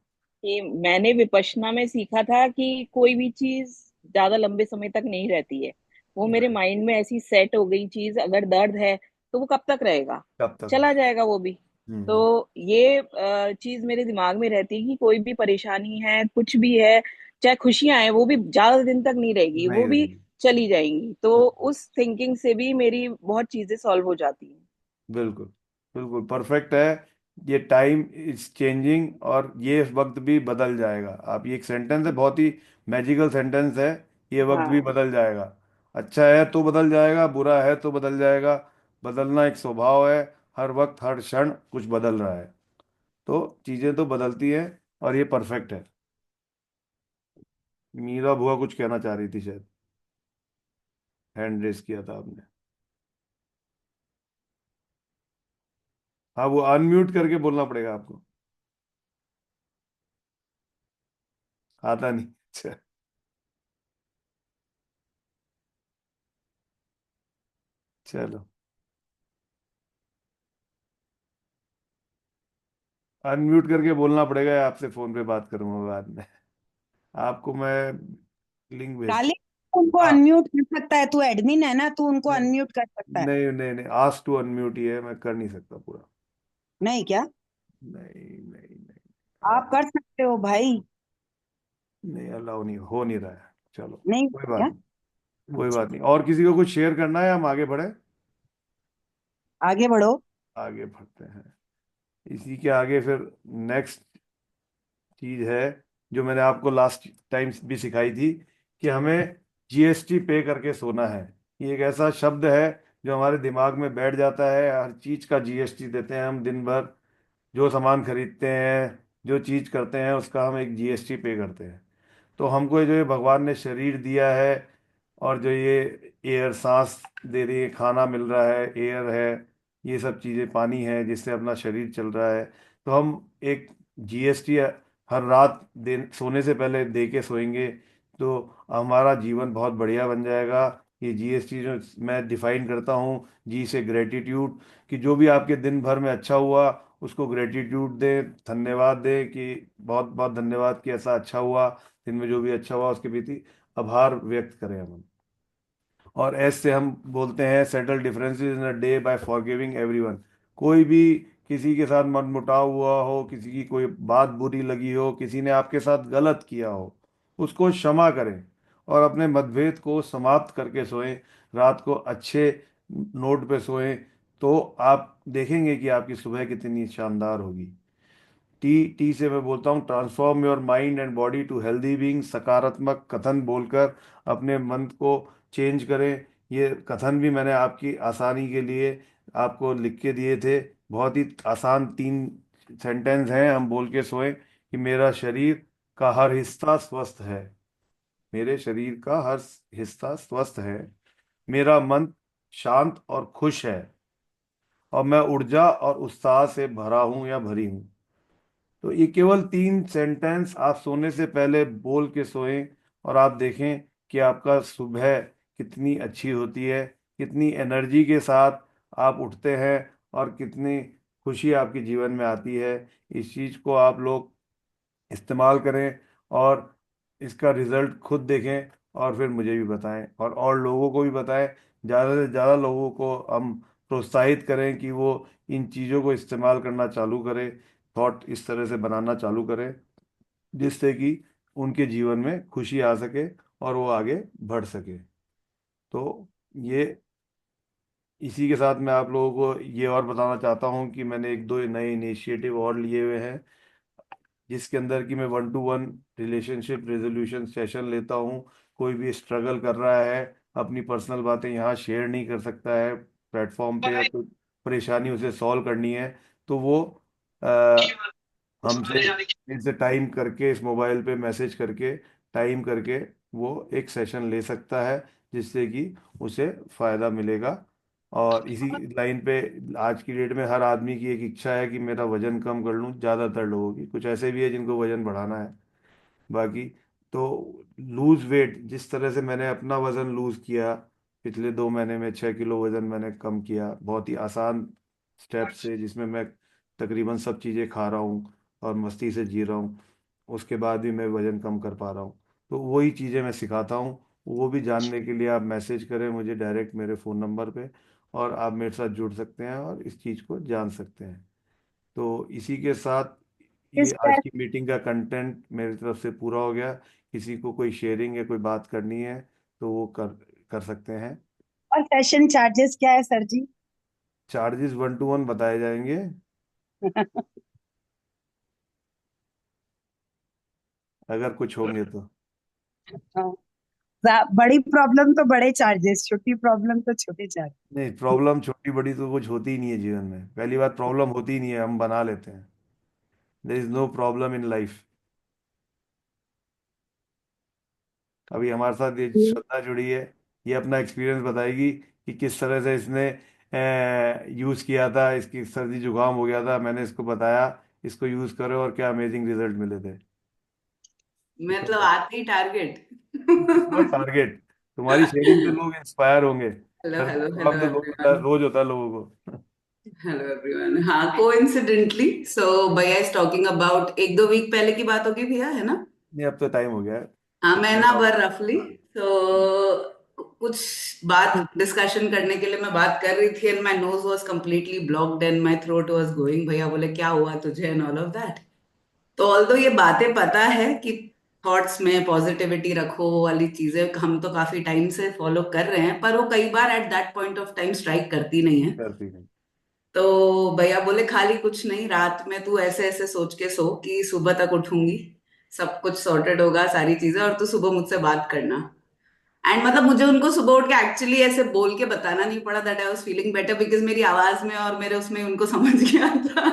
Speaker 4: कि मैंने विपश्यना में सीखा था कि कोई भी चीज ज्यादा लंबे समय तक नहीं रहती है। वो मेरे
Speaker 1: नहीं,
Speaker 4: माइंड में ऐसी सेट हो गई चीज, अगर दर्द है तो वो कब तक रहेगा,
Speaker 1: कब तक है।
Speaker 4: चला जाएगा वो भी। तो
Speaker 1: हम्म।
Speaker 4: ये चीज मेरे दिमाग में रहती है कि कोई भी परेशानी है, कुछ भी है, चाहे खुशियां हैं, वो भी ज्यादा दिन तक नहीं रहेगी,
Speaker 1: नहीं
Speaker 4: वो भी
Speaker 1: रहेगी।
Speaker 4: चली जाएंगी। तो
Speaker 1: हम्म।
Speaker 4: उस थिंकिंग से भी मेरी बहुत चीजें सॉल्व हो जाती हैं।
Speaker 1: बिल्कुल, बिल्कुल परफेक्ट है। ये टाइम इज चेंजिंग और ये वक्त भी बदल जाएगा। आप, ये एक सेंटेंस है, बहुत ही मैजिकल सेंटेंस है। ये वक्त भी
Speaker 4: हाँ।
Speaker 1: बदल जाएगा। अच्छा है तो बदल जाएगा, बुरा है तो बदल जाएगा। बदलना एक स्वभाव है। हर वक्त हर क्षण कुछ बदल रहा है, तो चीज़ें तो बदलती हैं। और ये परफेक्ट है। मीरा बुआ कुछ कहना चाह रही थी शायद, हैंड रेस किया था आपने। हाँ, वो अनम्यूट करके बोलना पड़ेगा आपको। आता नहीं? अच्छा, चलो। अनम्यूट करके बोलना पड़ेगा या आपसे फोन पे बात करूंगा बाद में। आपको मैं लिंक भेज।
Speaker 7: डाले उनको
Speaker 1: हाँ।
Speaker 7: अनम्यूट कर सकता है, तू एडमिन है ना, तू उनको
Speaker 1: नहीं,
Speaker 7: अनम्यूट कर सकता है।
Speaker 1: नहीं, नहीं, नहीं, आस्क टू अनम्यूट ही है, मैं कर नहीं सकता पूरा।
Speaker 7: नहीं क्या?
Speaker 1: नहीं, नहीं, नहीं।
Speaker 7: आप
Speaker 1: आप,
Speaker 7: कर सकते हो भाई।
Speaker 1: नहीं, अलाउ नहीं हो नहीं रहा है। चलो,
Speaker 7: नहीं
Speaker 1: कोई बात
Speaker 7: क्या?
Speaker 1: नहीं। कोई
Speaker 7: अच्छा,
Speaker 1: बात नहीं। और किसी को कुछ शेयर करना है, हम आगे बढ़े?
Speaker 7: आगे बढ़ो।
Speaker 1: आगे बढ़ते हैं। इसी के आगे फिर नेक्स्ट चीज है, जो मैंने आपको लास्ट टाइम भी सिखाई थी, कि हमें जीएसटी पे करके सोना है। ये एक ऐसा शब्द है जो हमारे दिमाग में बैठ जाता है। हर चीज का जीएसटी देते हैं हम दिन भर। जो सामान खरीदते हैं, जो चीज करते हैं, उसका हम एक जीएसटी पे करते हैं। तो हमको ये जो ये भगवान ने शरीर दिया है, और जो ये एयर सांस दे रही है, खाना मिल रहा है, एयर है, ये सब चीज़ें, पानी है जिससे अपना शरीर चल रहा है, तो हम एक जीएसटी हर रात दे, सोने से पहले दे के सोएंगे, तो हमारा जीवन बहुत बढ़िया बन जाएगा। ये जीएसटी जो मैं डिफाइन करता हूँ, जी से ग्रेटिट्यूड, कि जो भी आपके दिन भर में अच्छा हुआ उसको ग्रेटिट्यूड दें, धन्यवाद दें कि बहुत बहुत धन्यवाद कि ऐसा अच्छा हुआ। दिन में जो भी अच्छा हुआ उसके प्रति आभार व्यक्त करें हम। और एस से हम बोलते हैं settle differences in a day by forgiving everyone. कोई भी किसी के साथ मनमुटाव हुआ हो, किसी की कोई बात बुरी लगी हो, किसी ने आपके साथ गलत किया हो, उसको क्षमा करें और अपने मतभेद को समाप्त करके सोएं। रात को अच्छे नोट पे सोएं, तो आप देखेंगे कि आपकी सुबह कितनी शानदार होगी। टी टी से मैं बोलता हूँ transform your mind and body to healthy being. सकारात्मक कथन बोलकर अपने मन को चेंज करें। ये कथन भी मैंने आपकी आसानी के लिए आपको लिख के दिए थे। बहुत ही आसान 3 सेंटेंस हैं, हम बोल के सोएं कि मेरा शरीर का हर हिस्सा स्वस्थ है। मेरे शरीर का हर हिस्सा स्वस्थ है। मेरा मन शांत और खुश है, और मैं ऊर्जा और उत्साह से भरा हूं या भरी हूं। तो ये केवल 3 सेंटेंस आप सोने से पहले बोल के सोएं, और आप देखें कि आपका सुबह कितनी अच्छी होती है, कितनी एनर्जी के साथ आप उठते हैं, और कितनी खुशी आपके जीवन में आती है। इस चीज़ को आप लोग इस्तेमाल करें, और इसका रिजल्ट खुद देखें, और फिर मुझे भी बताएं और लोगों को भी बताएं। ज़्यादा से ज़्यादा लोगों को हम प्रोत्साहित करें कि वो इन चीज़ों को इस्तेमाल करना चालू करें, थॉट इस तरह से बनाना चालू करें, जिससे कि उनके जीवन में खुशी आ सके और वो आगे बढ़ सके। तो ये, इसी के साथ मैं आप लोगों को ये और बताना चाहता हूँ कि मैंने एक दो नए इनिशिएटिव और लिए हुए हैं, जिसके अंदर कि मैं 1-to-1 रिलेशनशिप रेजोल्यूशन सेशन लेता हूँ। कोई भी स्ट्रगल कर रहा है, अपनी पर्सनल बातें यहाँ शेयर नहीं कर सकता है प्लेटफॉर्म पे, या तो परेशानी उसे सॉल्व करनी है, तो वो अ, हमसे इनसे टाइम करके, इस मोबाइल पे मैसेज करके, टाइम करके वो एक सेशन ले सकता है, जिससे कि उसे फ़ायदा मिलेगा। और इसी लाइन पे आज की डेट में हर आदमी की एक इच्छा है कि मेरा वज़न कम कर लूँ, ज़्यादातर लोगों की। कुछ ऐसे भी है जिनको वज़न बढ़ाना है। बाकी तो लूज वेट, जिस तरह से मैंने अपना वज़न लूज़ किया, पिछले 2 महीने में 6 किलो वज़न मैंने कम किया, बहुत ही आसान स्टेप से, जिसमें मैं तकरीबन सब चीज़ें खा रहा हूँ और मस्ती से जी रहा हूँ, उसके बाद भी मैं वज़न कम कर पा रहा हूँ। तो वही चीज़ें मैं सिखाता हूँ। वो भी जानने के लिए आप मैसेज करें मुझे डायरेक्ट मेरे फ़ोन नंबर पे, और आप मेरे साथ जुड़ सकते हैं और इस चीज़ को जान सकते हैं। तो इसी के साथ ये
Speaker 7: इस
Speaker 1: आज की मीटिंग का कंटेंट मेरी तरफ से पूरा हो गया। किसी को कोई शेयरिंग या कोई बात करनी है तो वो कर कर सकते हैं।
Speaker 7: और सेशन चार्जेस क्या है सर जी?
Speaker 1: चार्जेस 1 to 1 बताए जाएंगे, अगर कुछ होंगे तो।
Speaker 7: हाँ, बड़ी प्रॉब्लम तो बड़े चार्जेस, छोटी प्रॉब्लम तो छोटे चार्ज।
Speaker 1: नहीं, प्रॉब्लम छोटी बड़ी तो कुछ होती ही नहीं है जीवन में। पहली बात, प्रॉब्लम होती ही नहीं है, हम बना लेते हैं। There is no problem in life. अभी हमारे साथ ये श्रद्धा जुड़ी है, ये अपना एक्सपीरियंस बताएगी कि किस तरह से इसने यूज़ किया था। इसकी सर्दी जुकाम हो गया था, मैंने इसको बताया इसको यूज़ करो, और क्या अमेजिंग रिजल्ट मिले थे।
Speaker 9: मतलब आते ही टारगेट।
Speaker 1: नॉट टारगेट, तुम्हारी शेयरिंग से लोग इंस्पायर होंगे।
Speaker 9: हेलो
Speaker 1: सर्दी
Speaker 9: हेलो हेलो
Speaker 1: जुकाम तो
Speaker 9: एवरीवन।
Speaker 1: रोज होता है लोगों को।
Speaker 9: Hello everyone. हाँ, कोइंसिडेंटली सो भैया इज टॉकिंग अबाउट 1-2 वीक पहले की बात होगी भैया, है ना?
Speaker 1: नहीं, अब तो टाइम हो गया है।
Speaker 9: हाँ,
Speaker 1: एक
Speaker 9: महीना
Speaker 1: महीना हो
Speaker 9: भर रफली। तो कुछ बात डिस्कशन करने के लिए मैं बात कर रही थी, and my knows was completely blocked and my throat was going. भैया बोले क्या हुआ तुझे एंड ऑल ऑफ दैट। तो ऑल्दो ये बातें पता है कि थॉट्स में पॉजिटिविटी रखो, वो वाली चीजें हम तो काफी टाइम से फॉलो कर रहे हैं, पर वो कई बार at that point of time strike करती नहीं है।
Speaker 1: करती नहीं।
Speaker 9: तो भैया बोले खाली कुछ नहीं, रात में तू ऐसे ऐसे सोच के सो कि सुबह तक उठूंगी, सब कुछ सॉर्टेड होगा, सारी चीजें, और तू सुबह मुझसे बात करना। एंड मतलब मुझे उनको सुबह उठ के एक्चुअली ऐसे बोल के बताना नहीं पड़ा that I was feeling better, because मेरी आवाज में और मेरे उसमें उनको समझ गया था।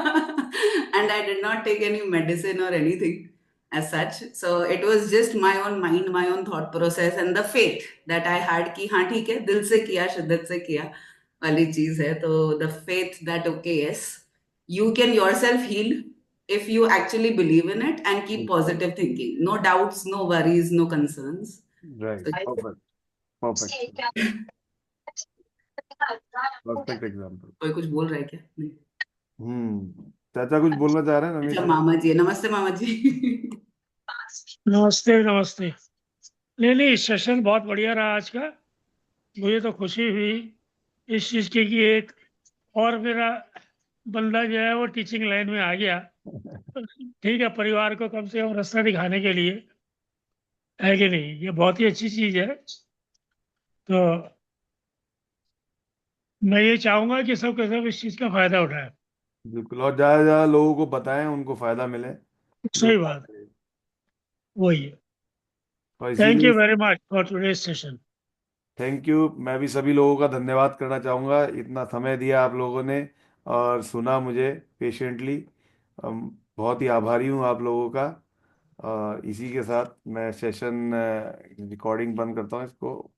Speaker 9: And I did not take any medicine और anything as such. So it was just my own mind, my own thought process and the faith that I had कि हाँ ठीक है, दिल से किया, शिद्दत से किया वाली चीज है। तो the faith that okay yes, you can yourself heal if you actually believe in it and keep positive thinking. No doubts, no worries, no concerns.
Speaker 1: Right,
Speaker 9: So
Speaker 1: perfect, perfect, perfect example.
Speaker 9: कोई कुछ बोल रहा है क्या? नहीं।
Speaker 1: चाचा कुछ बोलना चाह रहे हैं,
Speaker 9: अच्छा,
Speaker 1: नमित जी?
Speaker 9: मामा जी, नमस्ते मामा जी।
Speaker 6: नमस्ते नमस्ते। नहीं नहीं, सेशन बहुत बढ़िया रहा आज का। मुझे तो खुशी हुई इस चीज़ की कि एक और मेरा बंदा जो है वो टीचिंग लाइन में आ गया। ठीक है, परिवार को कम से कम रास्ता दिखाने के लिए, है कि नहीं? ये बहुत ही अच्छी चीज़ है। तो मैं ये चाहूंगा कि सब के सब इस चीज़ का फायदा उठाएं।
Speaker 1: बिल्कुल, और ज़्यादा से ज़्यादा लोगों को बताएं, उनको फायदा मिले, जो
Speaker 6: सही बात है, वही है।
Speaker 1: और
Speaker 6: थैंक
Speaker 1: इसीलिए
Speaker 6: you very much for today's session.
Speaker 1: Thank you. मैं भी सभी लोगों का धन्यवाद करना चाहूँगा, इतना समय दिया आप लोगों ने और सुना मुझे पेशेंटली। बहुत ही आभारी हूँ आप लोगों का। और इसी के साथ मैं सेशन रिकॉर्डिंग बंद करता हूँ इसको।